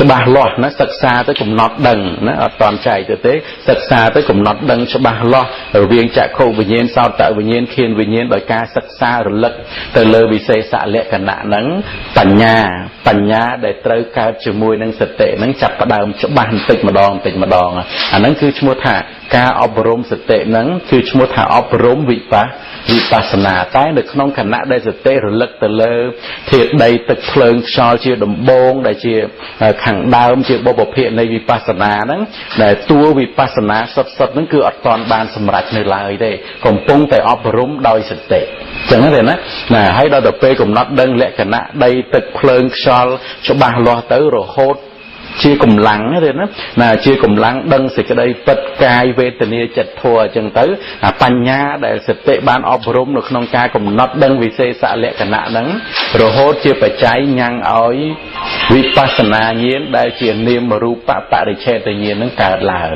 ច្បាស់លាស់ណាសិក្សាទៅកំណត់ដឹងណាអត់តន់ចែកទៅទេសិក្សាទៅកំណត់ដឹងច្បាស់លាស់រវាងចក្ខុវិញ្ញាណសោតវិញ្ញាណធានវិញ្ញាណដោយការសិក្សារលឹកទៅលើវិសេសលក្ខណៈហ្នឹងបញ្ញាដែលត្រូវកើតជាមួយនឹងសតិហ្នឹងចាប់ផ្ដើមច្បាស់បន្តិចម្ដងអាហ្នឹងគឺឈ្មោះថាការអប់រំសតិហ្នឹងគឺឈ្មោះថាអប់រំវិបស្សនាតែនៅក្នុងខណៈដែលសតិរលឹកទៅលើធាតុដីទឹកភ្លើងខ្យល់ជាដំបូងដែលជាខាងដើមជាបុព្វភាគនៃវិបស្សនាហ្នឹងដែលតួវិបស្សនាសុទ្ធហ្នឹងគឺអត់ទាន់បានសម្រេចនៅឡើយទេកំពុងតែអប់រំដោយសតិចឹងទេណាហើយដល់ទៅពេលកំណត់ដឹងលក្ខណៈដីទឹកភ្លើងខ្យល់ច្បាស់លាស់ទៅរហូតជាកម្លាំងទេណាជាកម្លាំងដឹងសេចក្តីពិតកាយវេទនាចិត្តធម៌អញ្ចឹងទៅបញ្ញាដែលសតិបានអប់រំនៅក្នុងការកំណត់ដឹងវិសេសលក្ខណៈហ្នឹងរហូតជាបច្ច័យញ៉ាំងឲ្យវិបស្សនាញាណដែលជានាមរូបបរិច្ឆេទញាណហ្នឹងកើតឡើង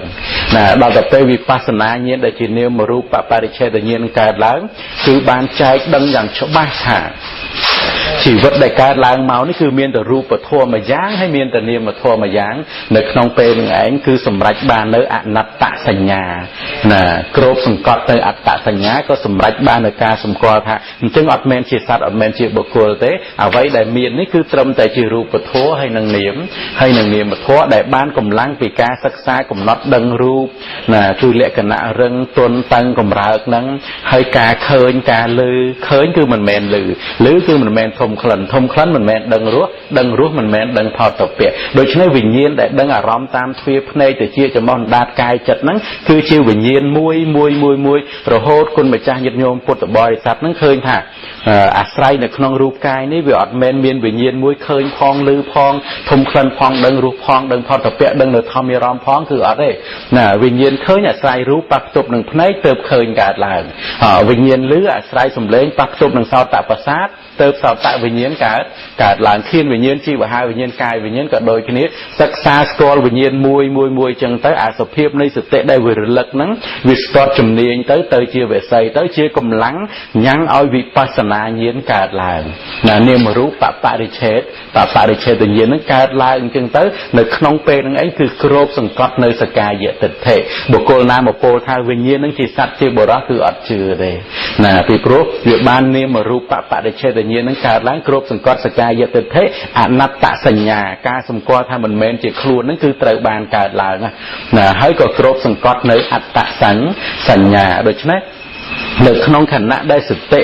ដល់ទៅពេលវិបស្សនាញាណដែលជានាមរូបបរិច្ឆេទញាណហ្នឹងកើតឡើងគឺបានចែកដឹងយ៉ាងច្បាស់ថាជីវិតដែលកើតឡើងមកនេះគឺមានតែរូបធម៌មួយយ៉ាងហើយមានតែនាមធម៌មួយយ៉ាងនៅក្នុងពេលនឹងឯងគឺសម្រេចបាននៅអនត្តសញ្ញាគ្របសង្កត់ទៅអត្តសញ្ញាក៏សម្រេចបាននៅការសម្គាល់ថាអញ្ចឹងអត់មែនជាសត្វអត់មែនជាបុគ្គលទេអ្វីដែលមាននេះគឺត្រឹមតែជារូបធម៌ហើយនឹងនាមធម៌ដែលបានកម្លាំងពីការសិក្សាកំណត់ដឹងរូបគឺលក្ខណៈរឹងទន់តឹងកម្រើកហ្នឹងហើយការឃើញការឮឃើញគឺមិនមែនឮគឺមិនមែនធំក្លិនមិនមែនដឹងរសមិនមែនដឹងផោតពៈដូច្នេះវិញ្ញាណដែលដឹងអារម្មណ៍តាមទ្វារភ្នែកទៅជាចំណោះដាតកាយចិត្តហ្នឹងគឺជាវិញ្ញាណមួយរហូតគុណម្ចាស់ញាតិញោមពុទ្ធបរិស័ទហ្នឹងឃើញថាអាស្រ័យនៅក្នុងរូបកាយនេះវាអត់មែនមានវិញ្ញាណមួយឃើញផងឮផងធំក្លិនផងដឹងរសផងដឹងផោតពៈដឹងនៅធម្មអារម្មណ៍ផងគឺអត់ទេវិញ្ញាណឃើញអាស្រ័យរូបប៉ះផ្ទប់នឹងភ្នែកទើបឃើញកើតឡើងវិញ្ញាណឮអាស្រ័យសម្លេងប៉ះផ្ទប់នឹងសោតប្រសាទទើបសោតវិ វិញ្ញាណកើតឡើងឃានវិញ្ញាណជីវហាវិញ្ញាណកាយវិញ្ញាណក៏ដូចគ្នាសិក្សាស្គាល់វិញ្ញាណមួយចឹងទៅអាសភាពនៃសតិដែលវារលឹកហ្នឹងវាស្ទាត់ជំនាញទៅជាវិស័យទៅជាកម្លាំងញ៉ាំងឲ្យវិបស្សនាញាណកើតឡើងណានាមរូបបរិច្ឆេទញាណហ្នឹងកើតឡើងចឹងទៅនៅក្នុងពេលហ្នឹងឯងគឺគ្របសង្កត់នៅសកាយតិដ្ឋិបុគ្គលណាមកពោលថាវិញ្ញាណហ្នឹងជាសត្វជាបុរសគឺអត់ជឿទេណាពីព្រោះវាបាននាមរូបបរិច្ឆេទញាណហ្នឹងកើតឡើងគ្របសង្កត់សកាយតិដ្ឋិអនត្តសញ្ញាការសម្គាល់ថាមិនមែនជាខ្លួនហ្នឹងគឺត្រូវបានកើតឡើងណាហើយក៏គ្របសង្កត់នៅអត្តសញ្ញាដូច្នេះនៅក្នុងខណៈដែលសតិ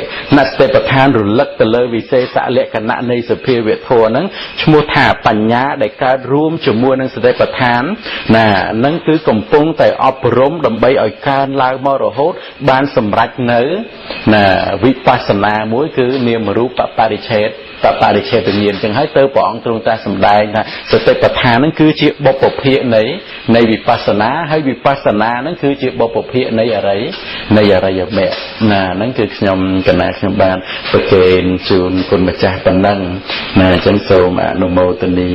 ប្រធានរលឹកទៅលើវិសេសលក្ខណៈនៃសភាវៈធម៌ហ្នឹងឈ្មោះថាបញ្ញាដែលកើតរួមជាមួយនឹងសតិប្រធានណាហ្នឹងគឺកំពុងតែអប់រំដើម្បីឲ្យកើនឡើងមករហូតបានសម្រេចនៅណាវិបស្សនាមួយគឺនាមរូបបរិច្ឆេទញាណចឹងហើយទៅព្រះអង្គទ្រង់តាសម្ដែងថាសតិប្បដ្ឋានហ្នឹងគឺជាបុព្វភាគនៃវិបស្សនាហើយវិបស្សនាហ្នឹងគឺជាបុព្វភាគនៃអរិយមគ្គណាហ្នឹងគឺខ្ញុំកណាខ្ញុំបានប្រកេនជូនគុណម្ចាស់ប៉ុណ្ណឹងណាអញ្ចឹងសូមអនុមោទនី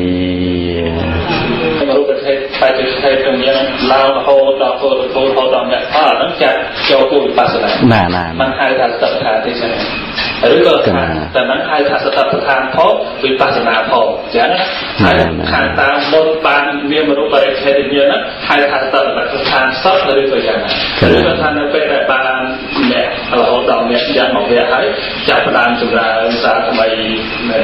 រូបប្រភេទបច្ចុប្បន្នទាំងយ៉ាងឡើងរហូតដល់ពលរហូតដល់អ្នកផលហ្នឹងចាត់ចូលគួរវិបស្សនាណាมันហៅថាសតិប្បដ្ឋានទេចឹងឬក៏តែហ្នឹងហៅថាសតិប្បដ្ឋានផងវិបស្សនាផងចឹងហើយខាងតាមមុនបានមានរូបបរិច្ឆេទញាណហៅថាសតិប្បដ្ឋានសតឬក៏យ៉ាងណាឬក៏ថានៅពេលដែលបានអ្នករហូតដល់អ្នកយ៉ាងមកវាហើយចាប់ផ្ដើមចម្រើនសារថ្មីនៅ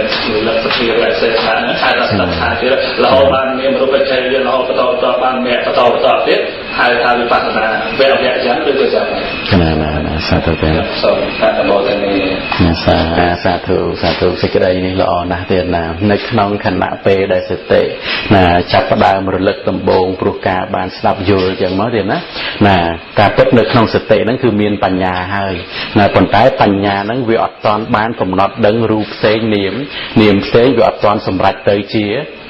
លក្ខណៈវិសេសហ្នឹងហៅថាសតិប្បដ្ឋានទៀតរហូតបានមានរូបបរិច្ឆេទរហូតបន្តបានអ្នកបន្តទៀតហៅថាវិបស្សនាវគ្គយ៉ាងឬក៏យ៉ាងណាសាធុទេសូមអនុមោទនាសាធុសេចក្តីនេះល្អណាស់ទៀតណានៅក្នុងខណៈពេលដែលសតិណាចាប់ផ្ដើមរលឹកដំបូងព្រោះការបានស្ដាប់យល់ចឹងមកទៀតណាការពិតនៅក្នុងសតិហ្នឹងគឺមានបញ្ញាហើយណាប៉ុន្តែបញ្ញាហ្នឹងវាអត់ទាន់បានកំណត់ដឹងរូបផ្សេងនាមផ្សេងវាអត់ទាន់សម្រេចទៅជា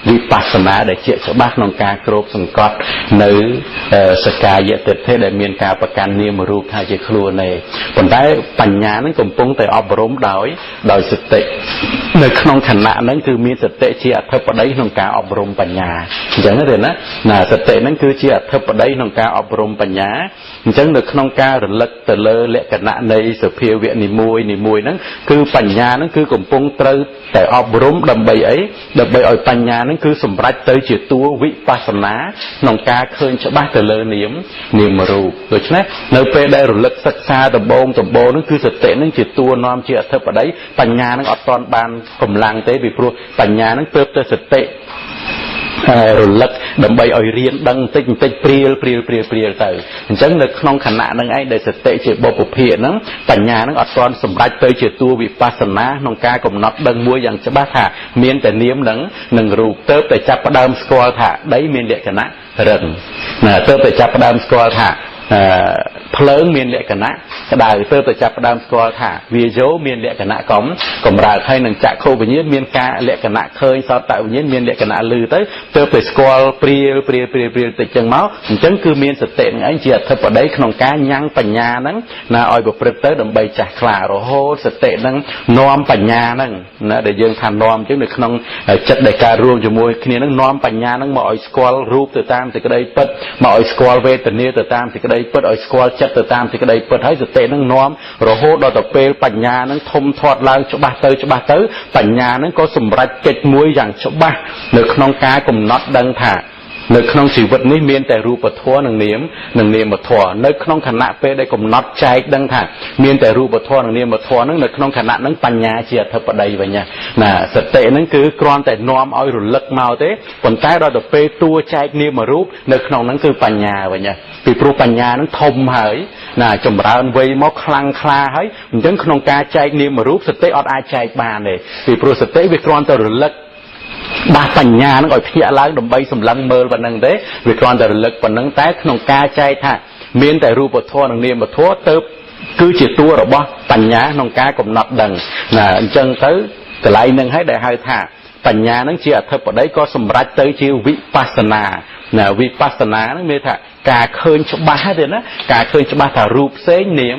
វិបស្សនាដែលជាច្បាស់ក្នុងការគ្របសង្កត់នៅសកាយតិដ្ឋិដែលមានការប្រកាន់នាមរូបថាជាខ្លួនឯងប៉ុន្តែបញ្ញានឹងកំពុងតែអប់រំដោយសតិនៅក្នុងខណៈហ្នឹងគឺមានសតិជាអធិបតីក្នុងការអប់រំបញ្ញាអញ្ចឹងទេណាសតិហ្នឹងគឺជាអធិបតីក្នុងការអប់រំបញ្ញាអញ្ចឹងនៅក្នុងការរលឹកទៅលើលក្ខណៈនៃសភាវៈនីមួយហ្នឹងគឺបញ្ញាហ្នឹងគឺកំពុងត្រូវតែអប់រំដើម្បីអីដើម្បីឲ្យបញ្ញាហ្នឹងគឺសម្រេចទៅជាតួវិបស្សនាក្នុងការឃើញច្បាស់ទៅលើនាមរូបដូច្នេះនៅពេលដែលរលឹកសិក្សាដំបូងហ្នឹងគឺសតិហ្នឹងជាតួនាំជាអធិបតីបញ្ញាហ្នឹងអត់ទាន់បានកម្លាំងទេពីព្រោះបញ្ញាហ្នឹងទើបតែសតិរលឹកដើម្បីឲ្យរៀនដឹងបន្តិចព្រាលទៅអញ្ចឹងនៅក្នុងខណៈហ្នឹងឯងដែលសតិជាបុព្វភាគហ្នឹងបញ្ញាហ្នឹងអត់ទាន់សម្រេចទៅជាតួវិបស្សនាក្នុងការកំណត់ដឹងមួយយ៉ាងច្បាស់ថាមានតែនាមហ្នឹងនឹងរូបទៅតែចាប់ផ្ដើមស្គាល់ថាដីមានលក្ខណៈរឹងណាទៅតែចាប់ផ្ដើមស្គាល់ថាភ្លើងមានលក្ខណៈក្តៅទៅតែចាប់ផ្ដើមស្គាល់ថាវាយោមានលក្ខណៈកំរើកហើយនឹងចក្ខុវិញ្ញាណមានការលក្ខណៈឃើញសោតវិញ្ញាណមានលក្ខណៈឮទៅទៅស្គាល់ព្រាលតិចចឹងមកអញ្ចឹងគឺមានសតិនឹងឯងជាអធិបតីក្នុងការញ៉ាំងបញ្ញាហ្នឹងណាឲ្យប្រព្រឹត្តទៅដើម្បីចាស់ខ្លារហូតសតិហ្នឹងនាំបញ្ញាហ្នឹងណាដែលយើងថានាំអញ្ចឹងនៅក្នុងចិត្តដែលកើតរួមជាមួយគ្នាហ្នឹងនាំបញ្ញាហ្នឹងមកឲ្យស្គាល់រូបទៅតាមសេចក្តីពិតមកឲ្យស្គាល់វេទនាទៅតាមសេចក្តីពិតឲ្យស្គាល់ចិត្តទៅតាមសេចក្តីពិតហើយសតិនឹងនាំរហូតដល់ទៅពេលបញ្ញានឹងធំធាត់ឡើងច្បាស់ទៅបញ្ញានឹងក៏សម្រេចកិច្ចមួយយ៉ាងច្បាស់នៅក្នុងការកំណត់ដឹងថានៅក្នុងជីវិតនេះមានតែរូបធម៌និងនាមធម៌នៅក្នុងខណៈពេលដែលកំណត់ចែកដឹងថាមានតែរូបធម៌និងនាមធម៌ហ្នឹងនៅក្នុងខណៈហ្នឹងបញ្ញាជាអធិបតីវិញណាសតិហ្នឹងគឺគ្រាន់តែនាំឲ្យរលឹកមកទេប៉ុន្តែដល់ទៅពេលតួចែកនាមរូបនៅក្នុងហ្នឹងគឺបញ្ញាវិញពីព្រោះបញ្ញាហ្នឹងធំហើយណាចម្រើនវ័យមកខ្លាំងក្លាហើយអញ្ចឹងក្នុងការចែកនាមរូបសតិអត់អាចចែកបានទេពីព្រោះសតិវាគ្រាន់តែរលឹកបាសបញ្ញានឹងឲ្យភ្ញាក់ឡើងដើម្បីសម្លឹងមើលប៉ុណ្ណឹងទេវាគ្រាន់តែរលឹកប៉ុណ្ណឹងតែក្នុងការចែកថាមានតែរូបធម៌និងនាមធម៌ទៅគឺជាតួរបស់បញ្ញាក្នុងការកំណត់ដឹងណាអញ្ចឹងទៅកន្លែងហ្នឹងហើយដែលហៅថាបញ្ញាហ្នឹងជាអធិបតីក៏សម្រេចទៅជាវិបស្សនាណាវិបស្សនាហ្នឹងមានថា ការឃើញច្បាស់ទេណាការឃើញច្បាស់ថារូបផ្សេងនា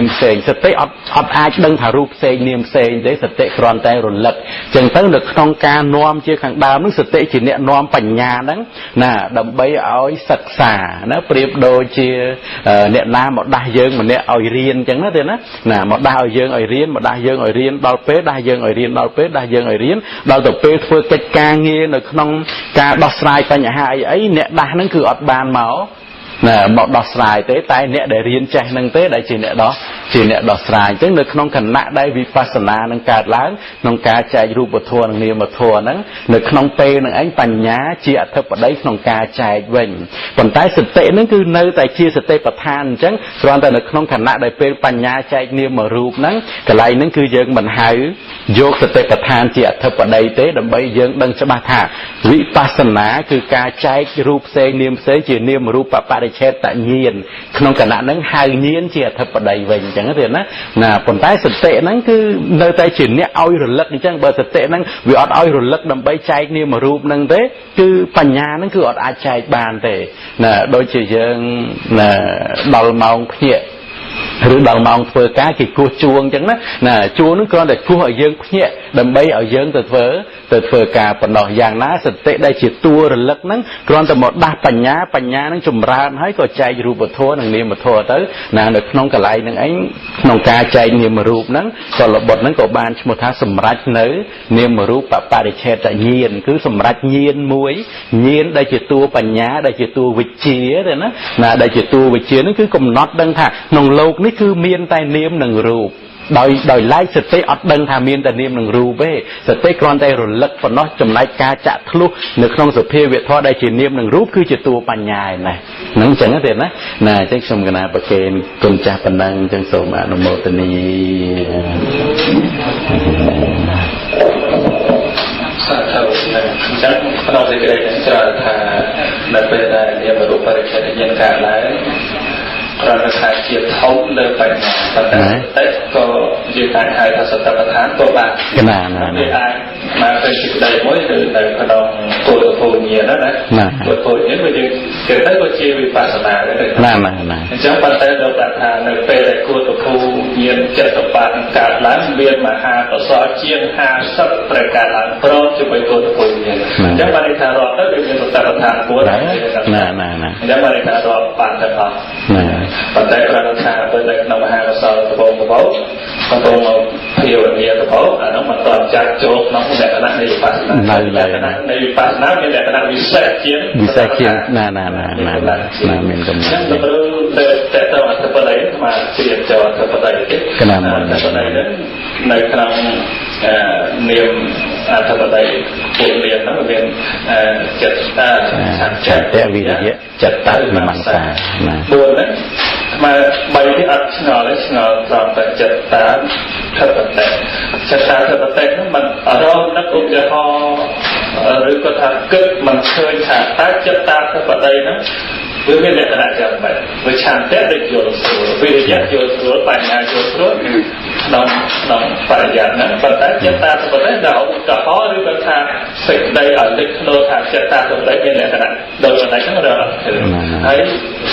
មផ្សេងសតិអត់អាចដឹងថារូបផ្សេងនាមផ្សេងទេសតិគ្រាន់តែរលឹកចឹងទៅនៅក្នុងការនាំជាខាងដើមនឹងសតិជាអ្នកនាំបញ្ញាហ្នឹងណាដើម្បីឲ្យសិក្សាណាប្រៀបដូចជាអ្នកណាមកដាស់យើងម្នាក់ឲ្យរៀនចឹងណាទេណាមកដាស់ឲ្យយើងឲ្យរៀនមកដាស់យើងឲ្យរៀនដល់ពេលដាស់យើងឲ្យរៀនដល់ពេលដាស់យើងឲ្យរៀនដល់ទៅពេលធ្វើកិច្ចការងារនៅក្នុងការដោះស្រាយបញ្ហាអីអ្នកដាស់ហ្នឹងគឺអត់បានមកដោះស្រាយទេតែអ្នកដែលរៀនចេះហ្នឹងទេដែលជាអ្នកដោះស្រាយអញ្ចឹងនៅក្នុងគណៈដែលវិបស្សនានឹងកើតឡើងក្នុងការចែករូបធម៌និងនាមធម៌ហ្នឹងនៅក្នុងពេលហ្នឹងឯងបញ្ញាជាអធិបតីក្នុងការចែកវិញប៉ុន្តែសតិហ្នឹងគឺនៅតែជាសតិប្បដ្ឋានអញ្ចឹងគ្រាន់តែនៅក្នុងគណៈដែលពេលបញ្ញាចែកនាមរូបហ្នឹងកន្លែងហ្នឹងគឺយើងមិនហៅយកសតិប្បដ្ឋានជាអធិបតីទេដើម្បីយើងដឹងច្បាស់ថាវិបស្សនាគឺការចែករូបផ្សេងនាមផ្សេងជានាមរូបបរិច្ឆេទញាណក្នុងគណៈហ្នឹងហៅញាណជាអធិបតីវិញអញ្ចឹងទេណាប៉ុន្តែសតិហ្នឹងគឺនៅតែជាអ្នកឲ្យរលឹកអញ្ចឹងបើសតិហ្នឹងវាអត់ឲ្យរលឹកដើម្បីចែកនាមរូបហ្នឹងទេគឺបញ្ញាហ្នឹងគឺអត់អាចចែកបានទេណាដូចជាយើងណាដល់ម៉ោងភ្ញាក់ឬដល់ម៉ោងធ្វើការគេគោះជួងអញ្ចឹងណាជួងហ្នឹងគ្រាន់តែគោះឲ្យយើងភ្ញាក់ដើម្បីឲ្យយើងទៅធ្វើការប៉ុណ្ណោះយ៉ាងណាសតិដែលជាតួរលឹកហ្នឹងគ្រាន់តែមកដាស់បញ្ញាហ្នឹងចម្រើនហើយក៏ចែករូបធម៌និងនាមធម៌ទៅណានៅក្នុងកន្លែងហ្នឹងឯងក្នុងការចែកនាមរូបហ្នឹងក៏លបុត្រហ្នឹងក៏បានឈ្មោះថាសម្រេចនៅនាមរូបបរិច្ឆេទញាណគឺសម្រេចញាណមួយញាណដែលជាតួបញ្ញាដែលជាតួវិជ្ជាទេណាដែលជាតួវិជ្ជាហ្នឹងគឺកំណត់ដឹងថាក្នុងលោកនេះគឺមានតែនាមនិងរូបដោយឡែកសតិអត់ដឹងថាមានតែនាមនិងរូបទេសតិគ្រាន់តែរលឹកប៉ុណ្ណោះចំណែកការចាក់ធ្លុះនៅក្នុងសភាវៈធម៌ដែលជានាមនិងរូបគឺជាតួបញ្ញាឯណាហ្នឹងអញ្ចឹងទេណាអញ្ចឹងខ្ញុំកណាប្រកេនគុណចាស់ប៉ុណ្ណឹងអញ្ចឹងសូមអនុមោទនាសាធុអញ្ចឹងក្នុងសេចក្តីនឹងច្រើនថានៅពេលដែលនាមរូបបរិច្ឆេទញាណកើតឡើងគ្រាន់តែថាជាធំលើបញ្ញាប៉ុន្តែតែក៏យើងអាចហៅថាសតិប្បដ្ឋានក៏បានកណាវាអាចមកเป็นសេចក្តីមួយគឺនៅក្នុងពុទ្ធពញាណណាពុទ្ធពញាណវាយើងគេទៅក៏ជាវិបស្សនាដែរអញ្ចឹងប៉ុន្តែដល់ថានៅពេលដែលពុទ្ធពញាណចិត្តបាត់កើតឡើងមានមហាកុសលជាង50ប្រការឡើងព្រមជាមួយពុទ្ធពញាណអញ្ចឹងបានថារាប់ទៅវាមានសតិប្បដ្ឋាន4ដែរអញ្ចឹងបានថារាប់បានទាំងអស់ប៉ុន្តែគ្រាន់តែថាពេលនៅក្នុងមហាកុសលកំពុងមកភាវនាទៅអានោះមិនតន់ចាត់ចូលក្នុងលក្ខណៈនៃវិបស្សនានៃវិបស្សនាមានលក្ខណៈពិសេសជាងណាមានកំណត់ចឹងទៅតែទៅអត្ថបទនេះមកជាចូលអត្ថបទនេះកណាមអត្ថបទនេះនៅក្នុងនាមអត្ថបទពុទ្ធនាមនោះមានចិត្តវិរិយៈចិត្តវិមង្សាណា4ហ្នឹងមក3នេះអត់ឆ្ងល់ទេឆ្ងល់ត្រង់តែចិត្តតាធិបតិចិត្តតាធិបតិហ្នឹងมันរងនឹកឧទាហរណ៍ឬក៏ថាគិតមិនឃើញថាតើចិត្តតាធិបតិហ្នឹងវាមានលក្ខណៈយ៉ាងម៉េចវាឆន្ទៈដូចយល់ស្រួលវិរិយៈយល់ស្រួលបញ្ញាយល់ស្រួលក្នុងបរិយាហ្នឹងប៉ុន្តែចិត្តតាធិបតិដែលឧទាហរណ៍ឬក៏ថាសេចក្តីឲ្យលេចធ្លោថាចិត្តតាធិបតិមានលក្ខណៈដូចតែហ្នឹងរកអត់ឃើញហើយ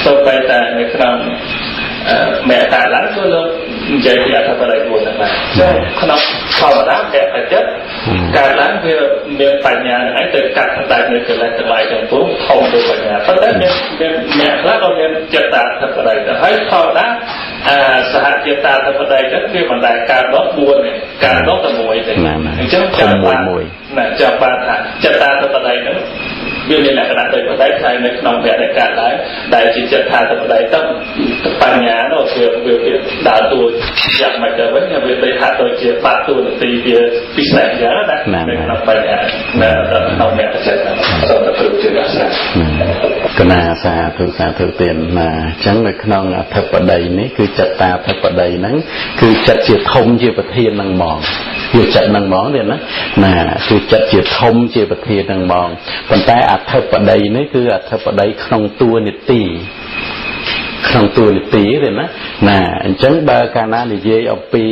សូម្បីតែនៅក្នុងមេត្តាឡើងគឺលោកនិយាយពីអត្ថបទ4ហ្នឹងដែរក្នុងធម្មតាតែចិត្តកើតឡើងវាមានបញ្ញាហ្នឹងទៅកាត់ផ្ដាច់នៅកិលេសទាំងឡាយទាំងពួងធំទៅបញ្ញាប៉ុន្តែមានអ្នកខ្លះក៏មានចិត្តតាធិបតីទៅហើយធម្មតាសហចិត្តតាធិបតីហ្នឹងវាមិនដែលកើតដល់4ទេកើតដល់តែ1ទេអញ្ចឹងចាំបានថាចិត្តតាធិបតីហ្នឹងវាមានលក្ខណៈដូចបដិតែនៅក្នុងវគ្គនៃការដែលជាចិត្តថាធិបតីទៅបញ្ញានោះវាដើរតួយ៉ាងម៉េចទៅវិញវាទៅថាដូចជាបាត់តួនាទីវាពិសេសយ៉ាងណានៅក្នុងបញ្ញានៅក្នុងវគ្គចិត្តសូមទៅជួយអាសាកណាសាធុទានណាអញ្ចឹងនៅក្នុងអធិបតីនេះគឺចិត្តតាធិបតីហ្នឹងគឺចិត្តជាធំជាប្រធានហ្នឹងហ្មងវាចិត្តហ្នឹងហ្មងទេណាគឺចិត្តជាធំជាប្រធានហ្នឹងហ្មងប៉ុន្តែអធិបតីនេះគឺអធិបតីក្នុងតួនាទីទេណាអញ្ចឹងបើកាលណានិយាយអំពី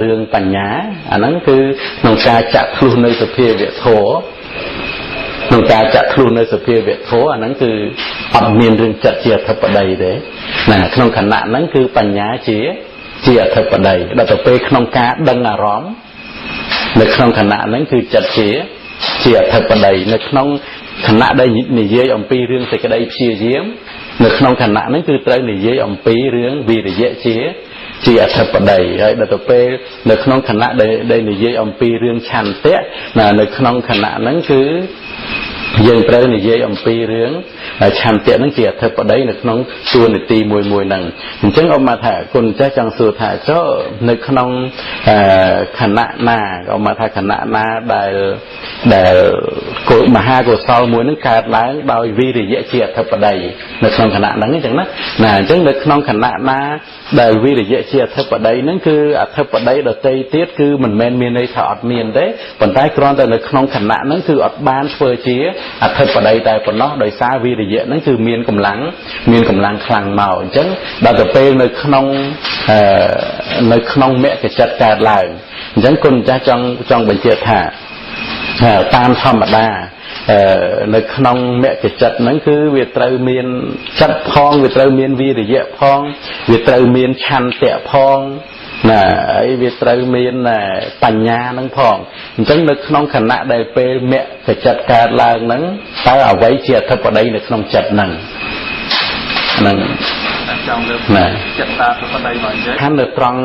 រឿងបញ្ញាអាហ្នឹងគឺក្នុងការចាក់ធ្លុះនៅសភាវៈធម៌ ក្នុងការចាក់ខ្លួននៅសភាវៈធម៌អាហ្នឹងគឺអត់មានរឿងចិត្តជាអធិបតីទេណាក្នុងខណៈហ្នឹងគឺបញ្ញាជាអធិបតីដល់ទៅពេលក្នុងការដឹងអារម្មណ៍នៅក្នុងខណៈហ្នឹងគឺចិត្តជាអធិបតីនៅក្នុងខណៈដែលនិយាយអំពីរឿងសេចក្តីព្យាយាមនៅក្នុងខណៈហ្នឹងគឺត្រូវនិយាយអំពីរឿងវិរិយៈជាអធិបតីហើយដល់ទៅពេលនៅក្នុងខណៈដែលនិយាយអំពីរឿងឆន្ទៈនៅក្នុងខណៈហ្នឹងគឺយើងត្រូវនិយាយអំពីរឿងឆន្ទៈហ្នឹងជាអធិបតីនៅក្នុងតួនាទីមួយហ្នឹងអញ្ចឹងអមថាគុណចាស់ចង់សួរថាចុះនៅក្នុងខណៈណាអមថាខណៈណាដែលមហាកុសលមួយហ្នឹងកើតឡើងដោយវិរិយៈជាអធិបតីនៅក្នុងខណៈហ្នឹងអញ្ចឹងណាអញ្ចឹងនៅក្នុងខណៈណាដែលវិរិយៈជាអធិបតីហ្នឹងគឺអធិបតីដតីទៀតគឺមិនមែនមានន័យថាអត់មានទេប៉ុន្តែគ្រាន់តែនៅក្នុងខណៈហ្នឹងគឺអត់បានធ្វើជាអធិបតីតែប៉ុណ្ណោះដោយសារវិរិយៈហ្នឹងគឺមានកម្លាំងខ្លាំងមកអញ្ចឹងដល់ទៅពេលនៅក្នុងមគ្គចិត្តកើតឡើងអញ្ចឹងគុណចាស់ចង់បញ្ជាក់ថាតាមធម្មតានៅក្នុងមគ្គចិត្តហ្នឹងគឺវាត្រូវមានចិត្តផងវាត្រូវមានវិរិយៈផងវាត្រូវមានឆន្ទៈផងណាហើយវាត្រូវមានបញ្ញាហ្នឹងផងអញ្ចឹងនៅក្នុងខណៈដែលពេលមគ្គចិត្តកើតឡើងហ្នឹងតើអ្វីជាអធិបតីនៅក្នុងចិត្តហ្នឹងចង់លើចិត្តតាធិបតីមកនិយាយខាងនៅត្រង់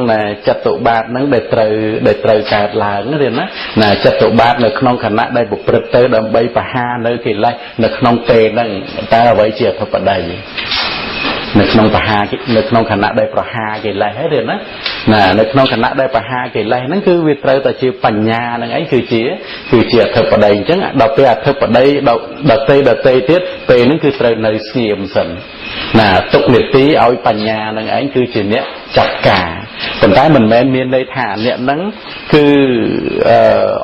ចិត្តតុបាទហ្នឹងដែលត្រូវកើតឡើងទេណាចិត្តតុបាទនៅក្នុងខណៈដែលប្រព្រឹត្តទៅដើម្បីបហានៅកិលេសនៅក្នុងពេលហ្នឹងតើអ្វីជាអធិបតីនៅក្នុងនៅក្នុងខណៈដែលប្រហាកិលេសហ្នឹងណានៅក្នុងខណៈដែលប្រហាកិលេសហ្នឹងគឺវាត្រូវតែជាបញ្ញាហ្នឹងឯងគឺជាអធិបតីអញ្ចឹងដល់ពេលអធិបតីដតីទៀតពេលហ្នឹងគឺត្រូវនៅស្ងៀមសិនណាទុកនីតិឲ្យបញ្ញានឹងឯងគឺជាអ្នកចាត់ការប៉ុន្តែមិនមែនមានន័យថាអ្នកហ្នឹងគឺ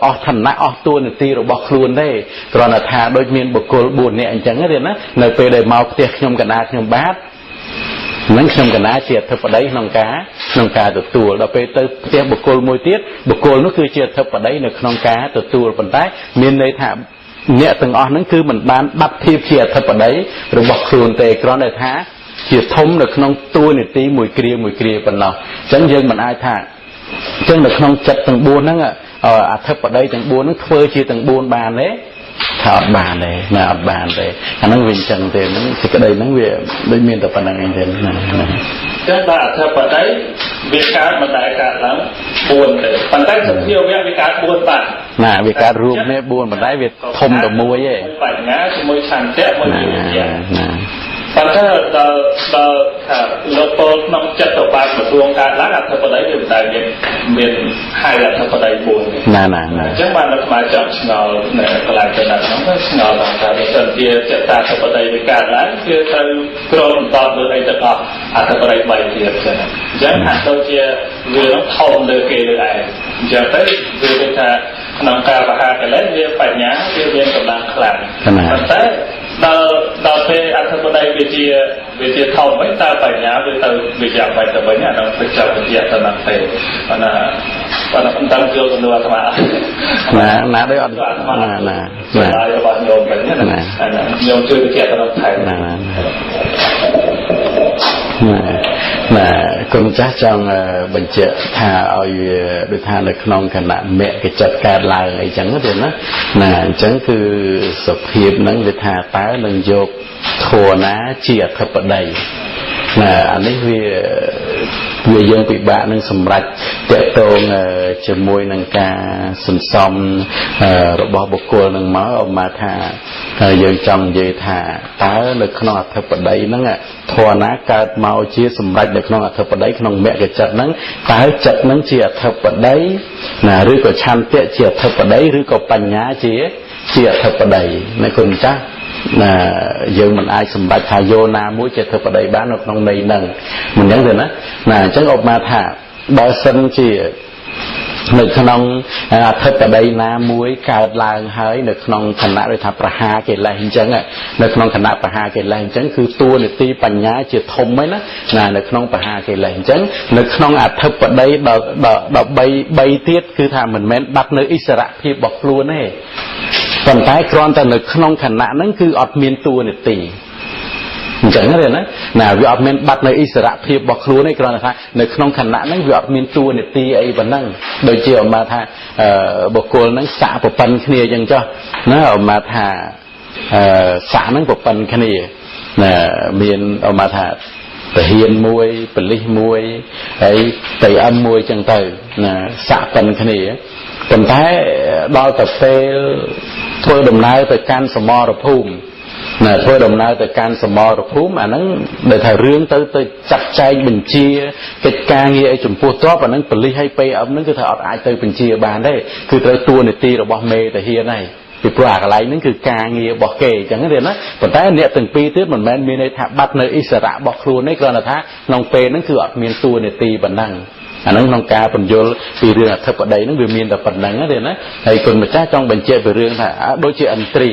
អស់ឋានៈអស់តួនាទីរបស់ខ្លួនទេគ្រាន់តែថាដូចមានបុគ្គល4នាក់អញ្ចឹងទេណានៅពេលដែលមកផ្ទះខ្ញុំកណ្ដាលខ្ញុំបាទនឹងខ្ញុំកណ្ដាលជាអធិបតីក្នុងការទទួលដល់ពេលទៅផ្ទះបុគ្គលមួយទៀតបុគ្គលនោះគឺជាអធិបតីនៅក្នុងការទទួលប៉ុន្តែមានន័យថាអ្នកទាំងអស់ហ្នឹងគឺមិនបានបាត់ភាពជាអធិបតីរបស់ខ្លួនទេគ្រាន់តែថាជាធំនៅក្នុងតួនាទីមួយគ្រាប៉ុណ្ណោះអញ្ចឹងយើងមិនអាចថាអញ្ចឹងនៅក្នុងចិត្តទាំង4ហ្នឹងអធិបតីទាំង4ហ្នឹងធ្វើជាទាំង4បានទេថាអត់បានទេណាអត់បានទេអាហ្នឹងវាអញ្ចឹងទេហ្នឹងសេចក្តីហ្នឹងវាដូចមានតែប៉ុណ្្នឹងឯងទេណាចឹងដល់អធិបតីវាកើតមិនដែលកើតឡើង4ទេប៉ុន្តែសភាវៈវាកើត4បាទណាវាកើតរួមគ្នា4ប៉ុន្តែវាធំតែមួយទេបញ្ញាជាមួយឆន្ទៈមួយណាប៉ុន្តែដល់ថាលោកពលក្នុងចិត្តទៅបាទប្រទួងកើតឡើងអធិបតីវាមិនដែលមានហើយអធិបតី4ណាអញ្ចឹងបានស្មារតីឆ្ងល់នៅកន្លែងទៅណាហ្នឹងឆ្ងល់ថាវាសិនជាចិត្តតាធិបតីវាកើតឡើងគឺត្រូវក្រមបន្តលើអីទៅអស់អធិបតី3ទៀតចឹងអញ្ចឹងហាក់ដូចជាវានឹងធំលើគេលើឯងអញ្ចឹងទៅវាដូចថាក្នុងការបហាកិលេសវាបញ្ញាវាមានកម្លាំងខ្លាំងប៉ុន្តែដល់ពេលអធិបតីវាជាធំវិញតើបញ្ញាវាទៅវាយ៉ាងម៉េចទៅវិញអានោះទៅចាប់វិទ្យាទៅនឹងទេប៉ុន្តែមិនដឹងយកទៅអាត្មាណាដូចអត់ណាហើយរបស់ញោមវិញណាញោមជួយវិទ្យាទៅនឹងថែមណាគុណចាស់ចង់បញ្ជាក់ថាឲ្យវាដូចថានៅក្នុងគណៈមគ្គចិត្តកើតឡើងអីចឹងទេណាអញ្ចឹងគឺសភាពហ្នឹងវាថាតើនឹងយកធម៌ណាជាអធិបតីអានេះវាយើងពិបាកនឹងសម្រេចតកតងជាមួយនឹងការសន្សំរបស់បុគ្គលនឹងមកអមថាយើងចង់និយាយថាតើនៅក្នុងអធិបតីហ្នឹងធម៌ណាកើតមកជាសម្រេចនៅក្នុងអធិបតីក្នុងមគ្គចិត្តហ្នឹងតើចិត្តហ្នឹងជាអធិបតីណាឬក៏ឆន្ទៈជាអធិបតីឬក៏បញ្ញាជាអធិបតីនៅគុណចាស់ណាយើងមិនអាចសម្រេចថាយោណាមួយជាអធិបតីបាននៅក្នុងន័យហ្នឹងមិនអញ្ចឹងទេណាអញ្ចឹងឧបមាថាបើសិនជានៅក្នុងអធិបតីណាមួយកើតឡើងហើយនៅក្នុងគណៈដែលថាប្រហាកិលេសអញ្ចឹងនៅក្នុងគណៈប្រហាកិលេសអញ្ចឹងគឺតួនាទីបញ្ញាជាធំហ្នឹងណានៅក្នុងប្រហាកិលេសអញ្ចឹងនៅក្នុងអធិបតីដល់3ទៀតគឺថាមិនមែនបាត់នៅឥស្សរភាពរបស់ខ្លួនទេ ប៉ុន្តែគ្រាន់តែនៅក្នុងខណៈហ្នឹងគឺអត់មានតួនាទីអញ្ចឹងទេណាវាអត់មានបាត់នៅអិសរភាពរបស់ខ្លួនទេគ្រាន់តែថានៅក្នុងខណៈហ្នឹងវាអត់មានតួនាទីអីប៉ុណ្ណឹងដូចជាអមថាបុគ្គលហ្នឹងសាកប្រប៉ុនគ្នាអញ្ចឹងចុះណាអមថាសាកហ្នឹងប្រប៉ុនគ្នាណាមានអមថាទាហានមួយប៉ូលីសមួយហើយតៃអឹមមួយអញ្ចឹងទៅណាសាកប៉ុនគ្នាប៉ុន្តែដល់ទៅពេលធ្វើដំណើរទៅកាន់សមរភូមិណាធ្វើដំណើរទៅកាន់សមរភូមិអាហ្នឹងដែលថារឿងទៅចាត់ចែងបញ្ជាកិច្ចការងារឲ្យចំពោះតបអាហ្នឹងប៉ូលីសឲ្យពេលអឹមហ្នឹងគឺថាអត់អាចទៅបញ្ជាបានទេគឺត្រូវតួនាទីរបស់មេតាហានហើយពីព្រោះអាកន្លែងហ្នឹងគឺការងាររបស់គេអញ្ចឹងទេណាប៉ុន្តែអ្នកទាំងពីរទៀតមិនមែនមានន័យថាបាត់នៅអិសរៈរបស់ខ្លួនទេគ្រាន់តែថាក្នុងពេលហ្នឹងគឺអត់មានតួនាទីប៉ុណ្ណឹងអាហ្នឹងក្នុងការបញ្យល់ពីរឿងអធិបតីហ្នឹងវាមានតែប៉ុណ្្នឹងទេណាហើយគុណម្ចាស់ចង់បញ្ជាក់ពីរឿងថាដូចជាឥន្ទ្រី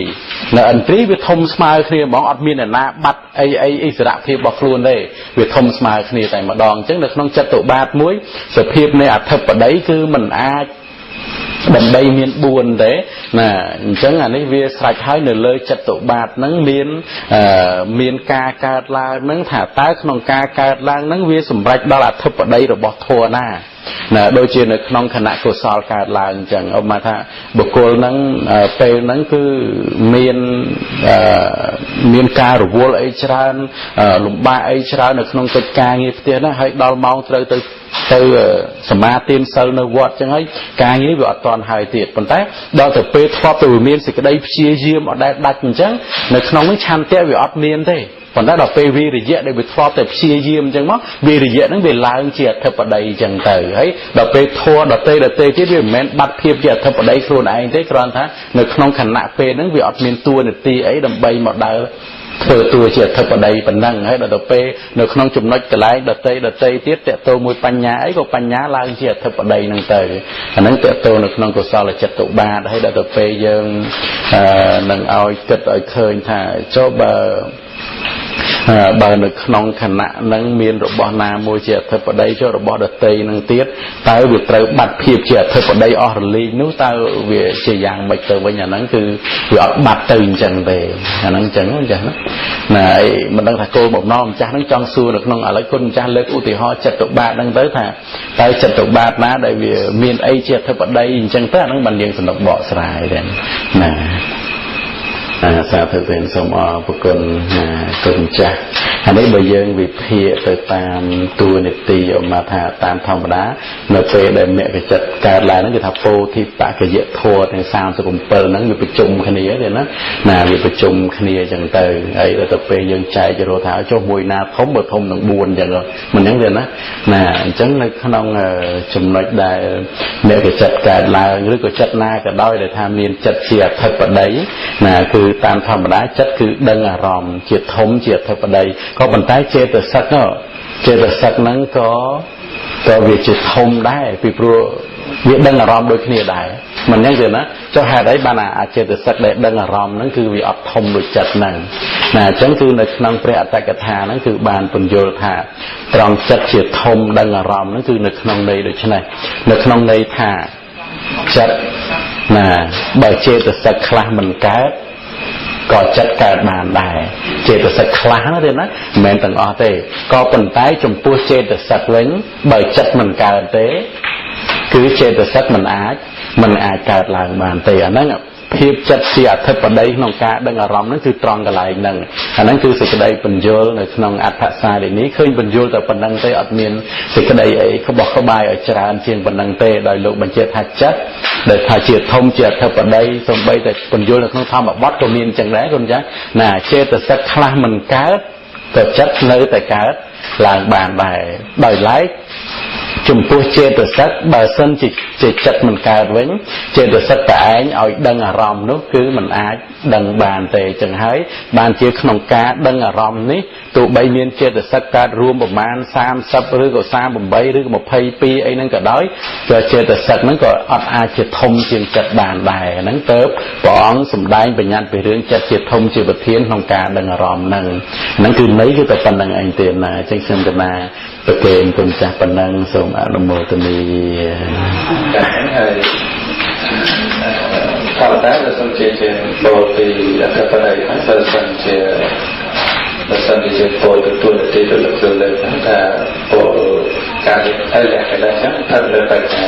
នៅឥន្ទ្រីវាធំស្មើគ្នាហ្មងអត់មានអ្នកណាបាត់អីអិសរៈភាពរបស់ខ្លួនទេវាធំស្មើគ្នាតែម្ដងអញ្ចឹងនៅក្នុងចតុបាទមួយសភាពនៃអធិបតីគឺមិនអាចដើម្បីមាន4ទេណាអញ្ចឹងអានេះវាស្រេចហើយនៅលើចតុបាទហ្នឹងមានការកើតឡើងហ្នឹងថាតើក្នុងការកើតឡើងហ្នឹងវាសម្រេចដល់អធិបតីរបស់ធម៌ណាដូចជានៅក្នុងគណៈកុសលកើតឡើងអញ្ចឹងឧបមាថាបុគ្គលហ្នឹងពេលហ្នឹងគឺមានការរវល់អីច្រើនលំបាកអីច្រើននៅក្នុងកិច្ចការងារផ្ទះណាហើយដល់ម៉ោងត្រូវទៅសមាទានសិលនៅវត្តចឹងហើយការងារវាអត់ទាន់ហើយទៀតប៉ុន្តែដល់ទៅពេលធ្លាប់ទៅមានសេចក្តីព្យាយាមអត់ដែលដាច់អញ្ចឹងនៅក្នុងនេះឆន្ទៈវាអត់មានទេប៉ុន្តែដល់ពេលវិរិយៈដែលវាធ្លាប់តែព្យាយាមអញ្ចឹងមកវិរិយៈហ្នឹងវាឡើងជាអធិបតីអញ្ចឹងទៅហើយដល់ពេលធัวដតេទៀតវាមិនមែនបាត់ភាពជាអធិបតីខ្លួនឯងទេគ្រាន់ថានៅក្នុងខណៈពេលហ្នឹងវាអត់មានតួនាទីអីដើម្បីមកដើរធ្វើតួជាអធិបតីប៉ុណ្ណឹងហើយដល់ទៅពេលនៅក្នុងចំណុចកន្លែងដតេទៀតតកតោមួយបញ្ញាអីក៏បញ្ញាឡើងជាអធិបតីហ្នឹងទៅអាហ្នឹងតកតោនៅក្នុងកុសលចិត្តតុបាទហើយដល់ទៅពេលយើងនឹងឲ្យគិតឲ្យឃើញថាចុះបើនៅក្នុងខណៈហ្នឹងមានរបស់ណាមួយជាអធិបតីចុះរបស់ដតីហ្នឹងទៀតតើវាត្រូវបាត់ភាពជាអធិបតីអស់រលីងនោះតើវាជាយ៉ាងម៉េចទៅវិញអាហ្នឹងគឺវាអត់បាត់ទៅអញ្ចឹងទេអាហ្នឹងអញ្ចឹងចាស់ណាអីមិនដឹងថាគោលបំណងម្ចាស់ហ្នឹងចង់សួរនៅក្នុងឥឡូវគុណម្ចាស់លើកឧទាហរណ៍ចិត្តបាទហ្នឹងទៅថាតើចិត្តបាទណាដែលវាមានអីជាអធិបតីអញ្ចឹងទៅអាហ្នឹងបានយើងសំណុកបកស្រាយទេណាសាធុទេសូមអរគុណគុណចាស់អានេះបើយើងវិភាគទៅតាមតួនាទីអមថាតាមធម្មតានៅពេលដែលមគ្គចិត្តកើតឡើងហ្នឹងគឺថាពោធិបកយធម៌ទាំង37ហ្នឹងវាប្រជុំគ្នាទេណាវាប្រជុំគ្នាអញ្ចឹងទៅហើយដល់ទៅពេលយើងចែករកថាចុះមួយណាធំបើធំនឹង4អញ្ចឹងមិនអញ្ចឹងទេណាអញ្ចឹងនៅក្នុងចំណុចដែលមគ្គចិត្តកើតឡើងឬក៏ចិត្តណាក៏ដោយដែលថាមានចិត្តជាអធិបតីណាគឺតាមធម្មតាចិត្តគឺដឹងអារម្មណ៍ជាធំជាអធិបតីក៏ប៉ុន្តែចេតសិកហ្នឹងក៏វាជាធំដែរពីព្រោះវាដឹងអារម្មណ៍ដូចគ្នាដែរមិនអញ្ចឹងទេណាចុះហេតុអីបានអាចេតសិកដែលដឹងអារម្មណ៍ហ្នឹងគឺវាអត់ធំដូចចិត្តហ្នឹងណាអញ្ចឹងគឺនៅក្នុងព្រះអត្តកថាហ្នឹងគឺបានពន្យល់ថាត្រង់ចិត្តជាធំដឹងអារម្មណ៍ហ្នឹងគឺនៅក្នុងន័យដូច្នេះនៅក្នុងន័យថាចិត្តណាបើចេតសិកខ្លះមិនកើតក៏ចិត្តកើតបានដែរចេតសិកខ្លះទេណាមិនមែនទាំងអស់ទេក៏ប៉ុន្តែចំពោះចេតសិកវិញបើចិត្តមិនកើតទេគឺចេតសិកមិនអាចកើតឡើងបានទេអាហ្នឹងភាពចិត្តជាអធិបតីក្នុងការដឹងអារម្មណ៍ហ្នឹងគឺត្រង់កន្លែងហ្នឹងអាហ្នឹងគឺសេចក្តីបញ្យល់នៅក្នុងអត្ថសារីនេះឃើញបញ្យល់តែប៉ុណ្្នឹងទេអត់មានសេចក្តីអីក្បោះក្បាយឲ្យច្រើនជាងប៉ុណ្្នឹងទេដោយលោកបញ្ជាក់ថាចិត្តដែលថាជាធំជាអធិបតីសូម្បីតែបញ្យល់នៅក្នុងធម្មបទក៏មានចឹងដែរគុណចាស់ណាចេតសិកខ្លះមិនកើតក៏ចិត្តនៅតែកើតឡើងបានដែរដោយឡែកចំពោះចេតសិកបើសិនជាចិត្តមិនកើតវិញចេតសិកតែឯងឲ្យដឹងអារម្មណ៍នោះគឺមិនអាចដឹងបានទេចឹងហើយបានជាក្នុងការដឹងអារម្មណ៍នេះទោះបីមានចេតសិកកើតរួមប្រមាណ30ឬក៏38ឬក៏22អីហ្នឹងក៏ដោយក៏ចេតសិកហ្នឹងក៏អត់អាចជាធំជាងចិត្តបានដែរហ្នឹងទៅព្រះអង្គសម្ដែងបញ្ញត្តិពីរឿងចិត្តជាធំជាប្រធានក្នុងការដឹងអារម្មណ៍ហ្នឹងគឺន័យគឺតែប៉ុណ្្នឹងឯងទេណាចឹងខ្ញុំកណាប្រកេនគុណចាស់ប៉ុណ្ណឹងសូមអនុមោទនា ហើយ ធម្មតាដែលសំជាពលពីអធិបតីហើយបើសិនជាពលទទួលទីទៅលើថាពលការអីយ៉ាងណាចឹងថាលើបញ្ញា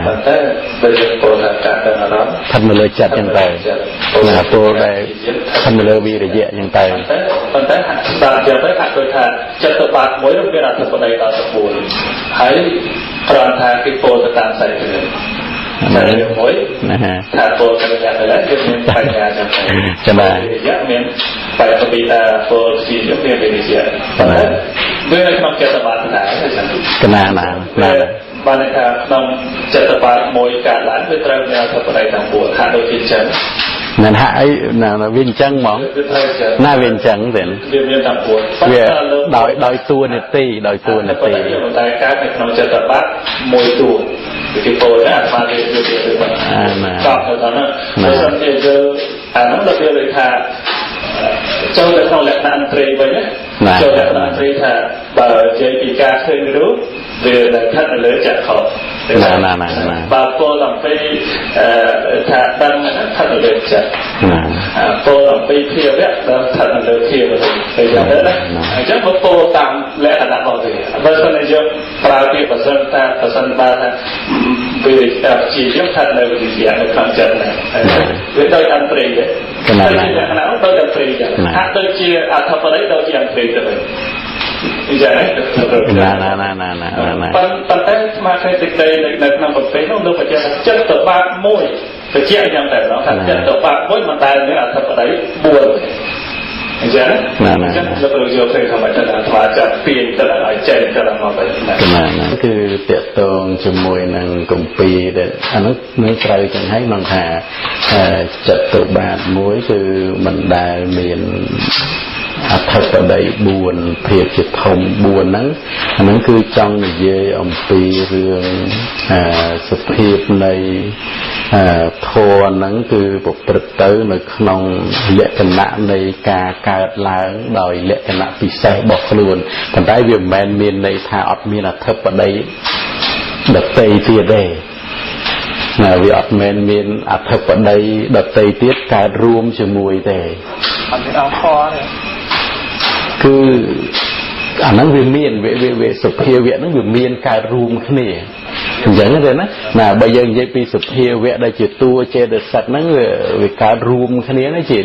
ប៉ុន្តែបើយើងពលថាការទៅអារម្មណ៍ thân lừa chặt chẳng tay là cô đây thân lừa vi để dễ chẳng tay ប៉ុន្តែតាមជាទៅហាក់ដូចថាចិត្តបាត់មួយវាអធិបតីដល់ទៅហើយគ្រាន់ថាគេពលទៅតាមសាច់រឿង មួយថាពលកញ្ញាទៅแล้วយើងមានបញ្ញាចឹងចាំបាទយើងមានបរិបទថាពលជាយើងមានវិនិច្ឆ័យប៉ុន្តែវានៅក្នុងចិត្តបាត់ដែរចឹងកណាណាបានថាក្នុងចិត្តបាត់មួយកើតឡើងវាត្រូវមានអធិបតីទាំងពួរថាដូចជាចឹង nên hãy là viên chân mỏng na viên chân thì đòi tua này ti đòi tua này ti tại cái này nó sẽ tập bắt môi tua thì tôi đã pha để chọn rồi đó nó sẽ giờ nó là việc để thà cho cái không lẽ ăn trì vậy nhé cho lẽ ăn trì thà bờ chơi bị ca khơi nước về là khách là lỡ chặt khó bà cô làm cái thà đăng khách là lỡ chặt cô làm cái thiêu đấy thật là lỡ thiêu rồi bây giờ đó chắc một cô tạm lẽ là đã bảo gì bây giờ này giờ bà kia bà sân ba thà vì chỉ giúp thật là vì gì anh không chặt này với tôi ăn trì đấy tôi chỉ là nào tôi ăn trì tôi chia thập đấy tôi chỉ ăn trì rồi giờ này phần tế mà khi thực đây là nằm vật tế nó đâu phải chất tự bạc môi phải chia nhau tại nó thành chất tự bạc môi mà ta mới là thật đấy buồn giờ này chắc là tôi giờ phải không phải là hóa chất tiền tức là trên tức là nó vậy cứ tiệt tông cho môi năng cùng pi để anh nó trời chẳng thấy bằng hà chất tự bạc môiគឺមិនដែលមានអត្ថបតី4ភាពជាធំ4ហ្នឹងគឺចង់និយាយអំពីរឿងសភាពនៃធម៌ហ្នឹងគឺប្រព្រឹត្តទៅនៅក្នុងលក្ខណៈនៃការកើតឡើងដោយលក្ខណៈពិសេសរបស់ខ្លួនប៉ុន្តែវាមិនមែនមានន័យថាអត់មានអត្ថបតីដតីទៀតទេវាអត់មែនមានអត្ថបតីដតីទៀតកើតរួមជាមួយទេអត់មានអខទេគឺអាហ្នឹងវាមានវាសុភាវៈហ្នឹងវាមានកើតរួមគ្នាអញ្ចឹងទេណាបើយើងនិយាយពីសុភាវៈដែលជាតួចេតសិកហ្នឹងវាកើតរួមគ្នាណាជា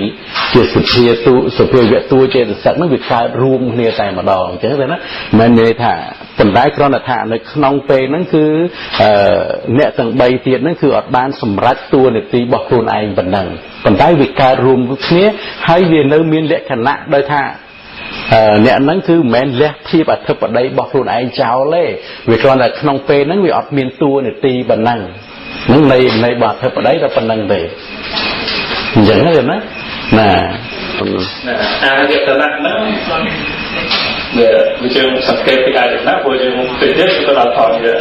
សុភាវៈតួចេតសិកហ្នឹងវាកើតរួមគ្នាតែម្ដងអញ្ចឹងទេណាមិនន័យថាប៉ុន្តែគ្រាន់តែថានៅក្នុងពេលហ្នឹងគឺអ្នកទាំង3ទៀតហ្នឹងគឺអត់បានសម្រេចតួនាទីរបស់ខ្លួនឯងប៉ុណ្ណឹងប៉ុន្តែវាកើតរួមគ្នាហើយវានៅមានលក្ខណៈដោយថាអ្នកហ្នឹងគឺមិនមែនលះភាពអធិបតីរបស់ខ្លួនឯងចោលទេវាគ្រាន់តែក្នុងពេលហ្នឹងវាអត់មានតួនាទីប៉ុណ្ណឹងហ្នឹងនៃបទអធិបតីតែប៉ុណ្ណឹងទេអញ្ចឹងទេណាអាយតនៈហ្នឹងវាជាសង្កេតពីអាយតនៈព្រោះយើងទៅទៀតទៅដល់ថតវា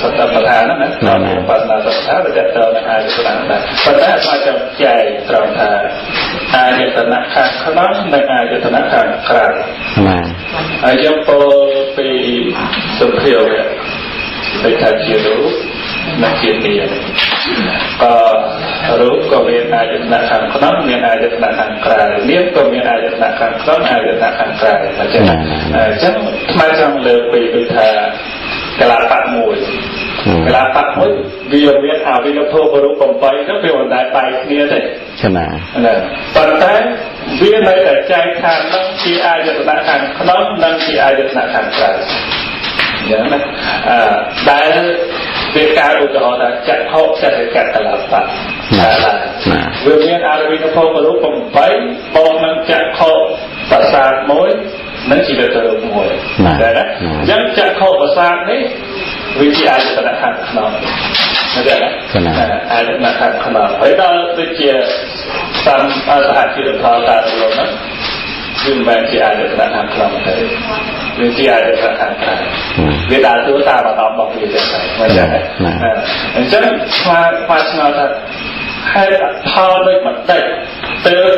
សត្វប្រធានហ្នឹងណាបាសនាសត្វថាវាទៅដល់អាយតនៈដែរប៉ុន្តែអាចចែកចែកត្រង់ថាអាយតនៈខាងក្នុងនិងអាយតនៈខាងក្រៅណាហើយយើងពោលពីសុភាវៈដូចថាជារូបនិងជានាមរូបក៏មានអាយតនៈខាងក្នុងមានអាយតនៈខាងក្រៅនាមក៏មានអាយតនៈខាងក្នុងអាយតនៈខាងក្រៅអញ្ចឹងថ្មចង់លើកពីដូចថាកលាបៈមួយកលាបៈមួយវាមានអវិនភពរូប8ទៅវាមិនដែលបែកគ្នាទេឆ្នាប៉ុន្តែវានៅតែចែកខាងនោះជាអាយតនៈខាងក្នុងនិងជាអាយតនៈខាងក្រៅយ៉ាងណាដែលវាការឧទាហរណ៍ថាចក្ខុសច្ចកលាបៈវាមានអវិនភពរូប8បូកនឹងចក្ខុប្រសាទមួយនិងជីវិតរូបមួយដែរណាអញ្ចឹងចក្ខុប្រសាទនេះវាជាអាយតនៈខាងក្នុងដែរណាអាយតនៈខាងក្នុងហើយដល់ដូចជាតាមសហជីវផលតារលហ្នឹងគឺមិនមែនជាអាយតនៈខាងក្នុងទេវាជាអាយតនៈខាងក្រៅវាដើរតួតាមអារម្មណ៍របស់វាទេមិនចឹងទេអញ្ចឹងស្មាឆ្ងល់ថាហេតុផលដូចបន្តិចទើប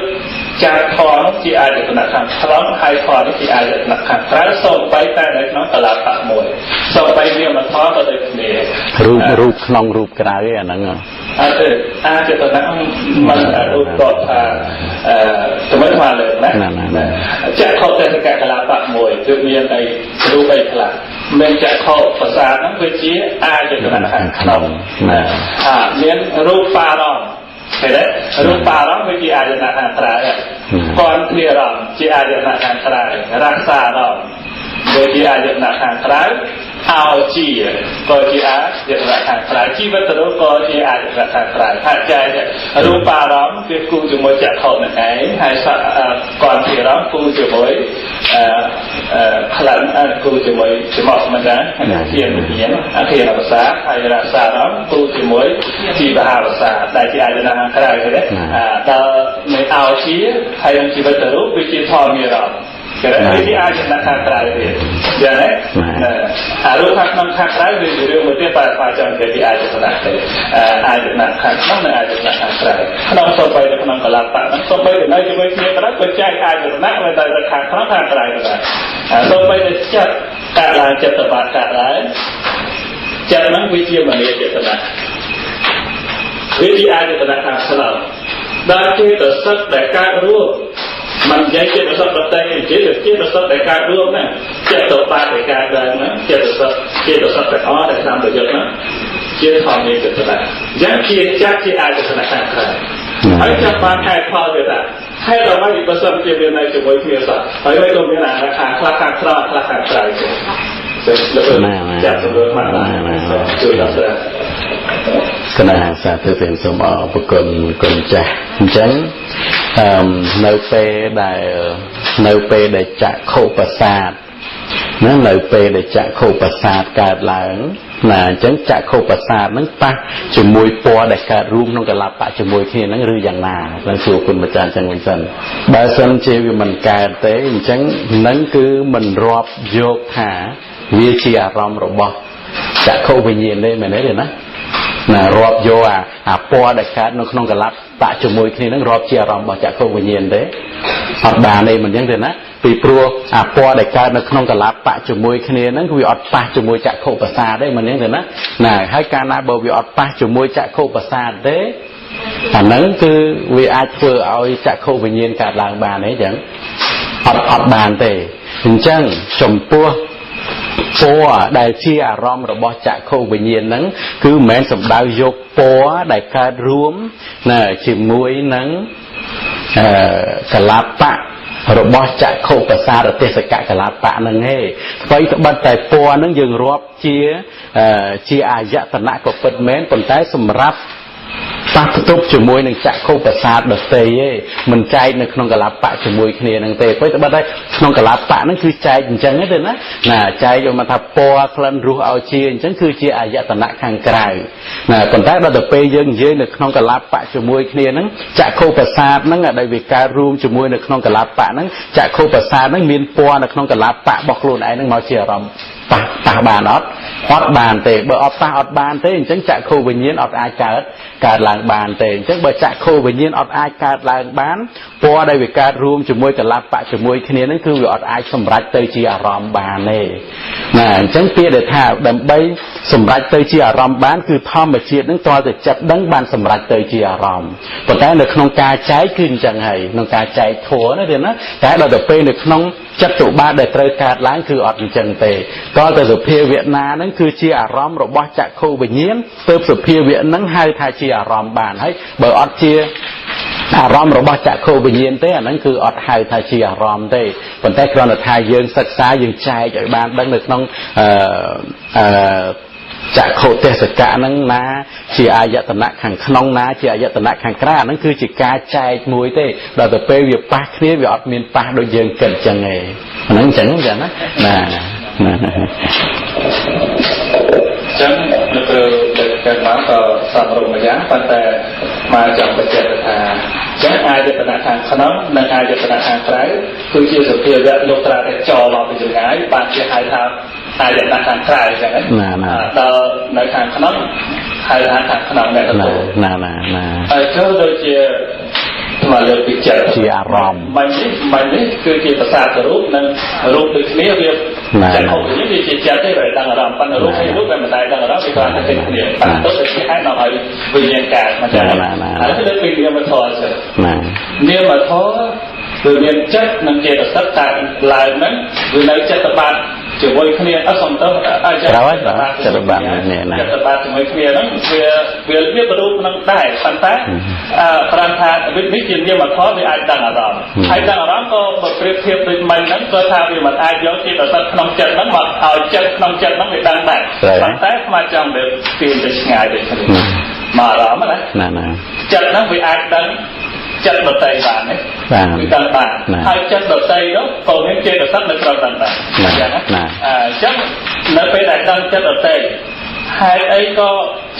ចាត់ផលនោះជាអាយតនៈខាងក្នុងហើយផលនេះជាអាយតនៈខាងក្រៅសូម្បីតែនៅក្នុងកលាបៈមួយសូម្បីវាមិនផលក៏ដូចគ្នារូបក្នុងរូបក្រៅឯអាហ្នឹង อาจจะตอนนั้นมันอุปกรณ์สมัยมาเลยนะจะเข้าใจสกัดกลาปะมวยจะมีอะไรรู้ไปพลังมันจะเข้าภาษานั้นคือชี้อาจจะตอนนั้นขนมเน้นรูปปลาร้องเห็นไหมรูปปลาร้องคือชี้อาจจะนักอันตรายก่อนเคลียร์ร้องชี้อาจจะนักอันตรายรักษาร้องโดยชี้อาจจะนักอันตรายเอาจีก็จีอาจะรักษาคลายชีวิตรู้ก็จีอาจะรักษาคลายถ้าใจเนี่ยรูปาร้องคือกูจะมาจัดเขาไหนให้ก่อนที่ร้องกูจะมวยขลังกูจะมวยจะเหมาะมันนะเขียนเขียนเขียนภาษาให้รักษาร้องกูจะมวยจีบหาภาษาได้จีอาจะรักษาคลายเลยแต่ในเอาชีให้ยังชีวิตรู้วิจิตรทอมีร้องkerana ini aja nak kantrai dia, jangan? Harus nak kantrai dia juga mesti macam jadi aja nak kantrai, aja nak kantrai. Kalau sampai dia nak kelapa, sampai dia nak jadi macam kerana percaya aja nak mendapat kantrai kita. Sampai dia cak kalah cak tempat kalah, cak mana video mana dia cak tempat. Video aja nak kantrai. Dan kita sedekah ruh. มันยังเจ็บประสบแต่เจ็บประสบแต่การร่วมนะเจ็บตัวปลาแต่การเดินนะเจ็บประสบแต่อ้อแต่ทำประโยชน์นะเจ็บทองมีเกิดอะไรยังเพียงจักที่อาจจะธนาคารใครให้จับมาแทนพอเกิดอะไรให้เราไม่มีประสบเจ็บในจุดวิทยาศาสตร์ให้ไม่ต้องมีหนังราคาคลาคาคลาคลาคาใครแล้วก็จับตัวมากจุดนั้นคณะสาธุเป็นสมอปกรณ์กลจักจังในเปได้จะโคประสาทนั่นในเปได้จะโคประสาทการหลังน่ะจังจะโคประสาทนั้นปะจมูกปอได้การรูมน้องกระลาปะจมูกที่นั้นหรืออย่างน่านั่นคือคุณอาจารย์จังวิสันบาสันเจวิมันการเตะจังนั่นคือมันรอบโยกหาวิชีอารมณ์ระบบจะโควิญญาณได้ไหมเนี่ยนะรอบโยปอได้การน้องกระลาปะจมูกที่นั้นรอบชีอารมณ์บอกจะโควิญญาณได้อัดบาในมันยังเดินนะปีปลัวปอได้การน้องกระลาปะจมูกที่นั้นคืออัดปะจมูกจะโคประสาทได้มันยังเดินนะให้การนาบวิอัดปะจมูกจะโคประสาทได้อันนั้นคือวิอาเพื่อเอาจะโควิญญาณการล้างบาในอย่างอัดบานเตะถึงจังชมปัวปัวได้ที่อารมณ์ระบบจะโควิญญาณนั้นคือแม้สมดาวยกปัวได้การรวมชิมวยนั้นกลาปะระบบจะโคประสาทเทศกะกลาปะนั่นเองไปบัดแต่ปัวนั้นยังรวบเชียอายตนะก็เป็นแม้นผลท้ายสำรับตัดตุบจมูกหนึ่งจะโคประสาทเตยมันใจในขนมกะลาปะจมูกเนี่ยนั่งเตยไปแต่บัดได้ขนมกะลาปะนั่นคือใจจริงๆนั่นเองนะใจโยมมาทับปัวคลันรู้เอาเชียนฉันคือเชียอายตนะข้างไกลผลท้ายเราจะไปยังเยอะในขนมกะลาปะจมูกเนี่ยนั่งจะโคประสาทนั่งได้วิการรวมจมูกในขนมกะลาปะนั่งจะโคประสาทนั่งมีนปัวในขนมกะลาปะบอกลุนไอ้นั่งมาเชียรำตาบานอดบานเตะเบอร์อดตาอดบานเตะฉันจะโควิญญาณอดอาการหลังบานเตะฉันเบอร์จะโควิญญาณอดอาการหลังบานพอได้วิการรวมจมูกกับลับปะจมูกที่นี้นั่นคือวิอดอาสมรัตเตยจีอารมบานเน่ฉันเพียรเดือดท่าดับใบสมรัตเตยจีอารมบานคือทอมมาเชียร์นั่งตัวจะจับดังบานสมรัตเตยจีอารมแต่แต่ในขนมกาใจขึ้นจังไห้ขนมกาใจโถนั่นเองนะแต่เราจะไปในขนมจัตุบาได้เตยการล้างคืออดจังเตะก็แต่สุเพียเวียดนานั่นคือเชียอารมณ์ระบบจักโควิญญาณเติมสุเพียเวียดนั่งให้ทายเชียอารมณ์บานให้เบอร์อดเชียอารมณ์ระบบจักโควิญญาณเตะนั่นคืออดให้ทายเชียอารมณ์เตะผลแต่กรณีทายยืนศึกษายืนใจจากบ้านดังนึกน้องจะโคเทศกานั่งนะเชียอายตนะขังขนองนะเชียอายตนะขังกล้านั่นคือจิกาใจมวยเต้เราจะไปเวียปากเคลียเวียอดมีนปากโดยยืนเกิดจังไงนั่นจังนะจังนั่นคือการมาต่อสามรุมยักษ์แต่มาจากประเทศไทยจังอายตนะขังขนองนั่งอายตนะขังกล้าคือเชียสุเพียเวียลกตราแต่จอเราไปยังไงบางเชียหายทางอายตนะขังกล้าอย่างนั้นเราในขังขนองหายทางขังขนองในตัวเจ้าโดยเชียท มาเลือกพิจารณา ជាអារម្មណ៍ มันนี่គឺជាภาษารูปนั้นรูปដូចគ្នាវាចិត្តហូបនេះវាជាចិត្តទេដែលដឹងអារម្មណ៍ប៉ុន្តែរូបហើយរូបតែមិនដែលដឹងអារម្មណ៍វាគ្រាន់តែเป็นគ្នាបន្ទប់តែជាឲ្យនាំឲ្យវិញ្ញាណកាយមកចាហើយលើពីនាមធម៌ទៅនាមធម៌គឺមានចិត្តនិងចេតសិកតែឡើងហ្នឹងវានៅចិត្តបាត់ជាមួយគ្នាអត់សំទៅអាចចិត្តបាត់នេះណាចិត្តបាត់ជាមួយគ្នាហ្នឹងវារូបហ្នឹងដែរប៉ុន្តែប្រាំថានេះជានាមធម៌វាអាចដឹងអារម្មណ៍ហើយដឹងអារម្មណ៍ក៏បើប្រៀបធៀបដូចមិញហ្នឹងក៏ថាវាមិនអាចយកចេតសិកក្នុងចិត្តហ្នឹងមកឲ្យចិត្តក្នុងចិត្តហ្នឹងវាដឹងដែរប៉ុន្តែស្មារតីចង់ទៅទាញទៅឆ្ងាយទៅគ្នាមកអារម្មណ៍ណាចិត្តហ្នឹងវាអាចដឹងចិត្តដតីបានទេគឺដឹងបានហើយចិត្តដតីនោះក៏មានចេតសិកនៅក្នុងដឹងដែរអញ្ចឹងអញ្ចឹងនៅពេលដែលដឹងចិត្តដតីហេតុអីក៏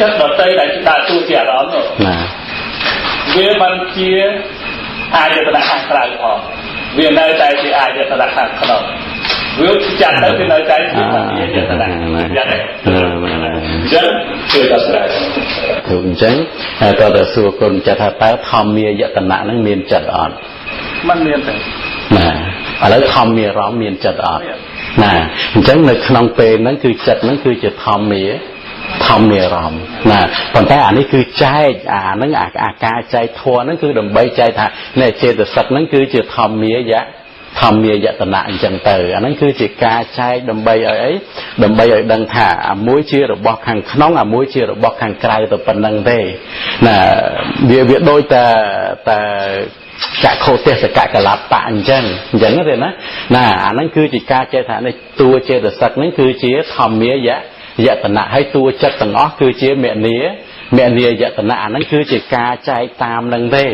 ចិត្តដតីដែលដើរតួជាអារម្មណ៍នោះវាមិនជាអាយតនៈខាងក្រៅផងវានៅតែជាអាយតនៈខាងក្នុងវាចាត់ទៅគឺនៅតែជាអាយតនៈយ៉ាងណាចឹងគឺដល់ស្រ័យគឺអញ្ចឹងតើតើសួរគុណចិត្តថាតើធម្មាយតនៈហ្នឹងមានចិត្តអត់มันមានទេណាឥឡូវធម្មារម្មណ៍មានចិត្តអត់ណាអញ្ចឹងនៅក្នុងពេលហ្នឹងគឺចិត្តហ្នឹងគឺជាធម្មារម្មណ៍ណាប៉ុន្តែអានេះគឺចែកអាហ្នឹងអាការចែកធម៌ហ្នឹងគឺដើម្បីចែកថានៃចេតសិកហ្នឹងគឺជាធម្មាយតនៈអញ្ចឹងទៅអាហ្នឹងគឺជាការចែកដើម្បីឲ្យអីដើម្បីឲ្យដឹងថាអាមួយជារបស់ខាងក្នុងអាមួយជារបស់ខាងក្រៅទៅប៉ុណ្្នឹងទេណាវាដូចតែចក្ខុទេសកកលបៈអញ្ចឹងទេណាអាហ្នឹងគឺជាការចែកថានេះតួចេតសិកហ្នឹងគឺជាធម្មាយតនៈហើយតួចិត្តទាំងអស់គឺជាមនីយតនៈអាហ្នឹងគឺជាការចែកតាមនឹងទេ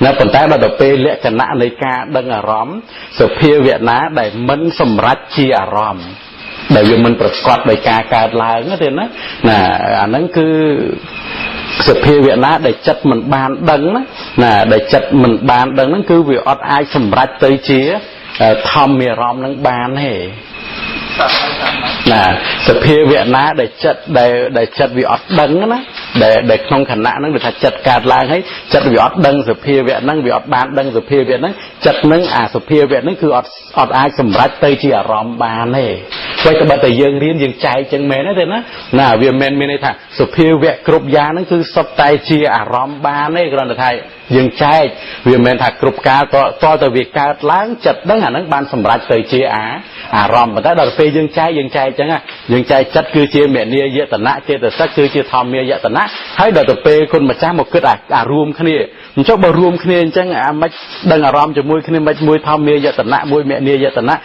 ណាប៉ុន្តែដល់ទៅពេលលក្ខណៈនៃការដឹងអារម្មណ៍សភាវៈណាដែលមិនសម្រេចជាអារម្មណ៍ដែលវាមិនប្រកបដោយការកើតឡើងទេណាអាហ្នឹងគឺសភាវៈណាដែលចិត្តមិនបានដឹងណាដែលចិត្តមិនបានដឹងហ្នឹងគឺវាអត់អាចសម្រេចទៅជាធម្មារម្មណ៍នឹងបានទេណាសភាវៈណាដែលចិត្តវាអត់ដឹងណាដែលក្នុងខណៈហ្នឹងវាថាចិត្តកើតឡើងហើយចិត្តវាអត់ដឹងសភាវៈហ្នឹងវាអត់បានដឹងសភាវៈហ្នឹងចិត្តហ្នឹងអាសភាវៈហ្នឹងគឺអត់អាចសម្រេចទៅជាអារម្មណ៍បានទេព្រោះតែបើតែយើងរៀនយើងចែកចឹងមែនទេណាវាមិនមានន័យថាសភាវៈគ្រប់យ៉ាងហ្នឹងគឺសុទ្ធតែជាអារម្មណ៍បានទេគ្រាន់តែថាយើងចែកវាមិនមែនថាគ្រប់កាលតទៅវាកើតឡើងចិត្តហ្នឹងអាហ្នឹងបានសម្រេចទៅជាអារម្មណ៍ប៉ុន្តែដល់ពេលយើងចែកចឹងយើងចែកចិត្តគឺជាមនីយតនៈចេតសិកគឺជាធម្មាយតនៈហើយដល់ទៅពេលគុណម្ចាស់មកគិតអារួមគ្នាអញ្ចឹងបើរួមគ្នាអញ្ចឹងអាមិនដឹងអារម្មណ៍ជាមួយគ្នាមិនមួយធម្មាយតនៈមួយមនីយតនៈ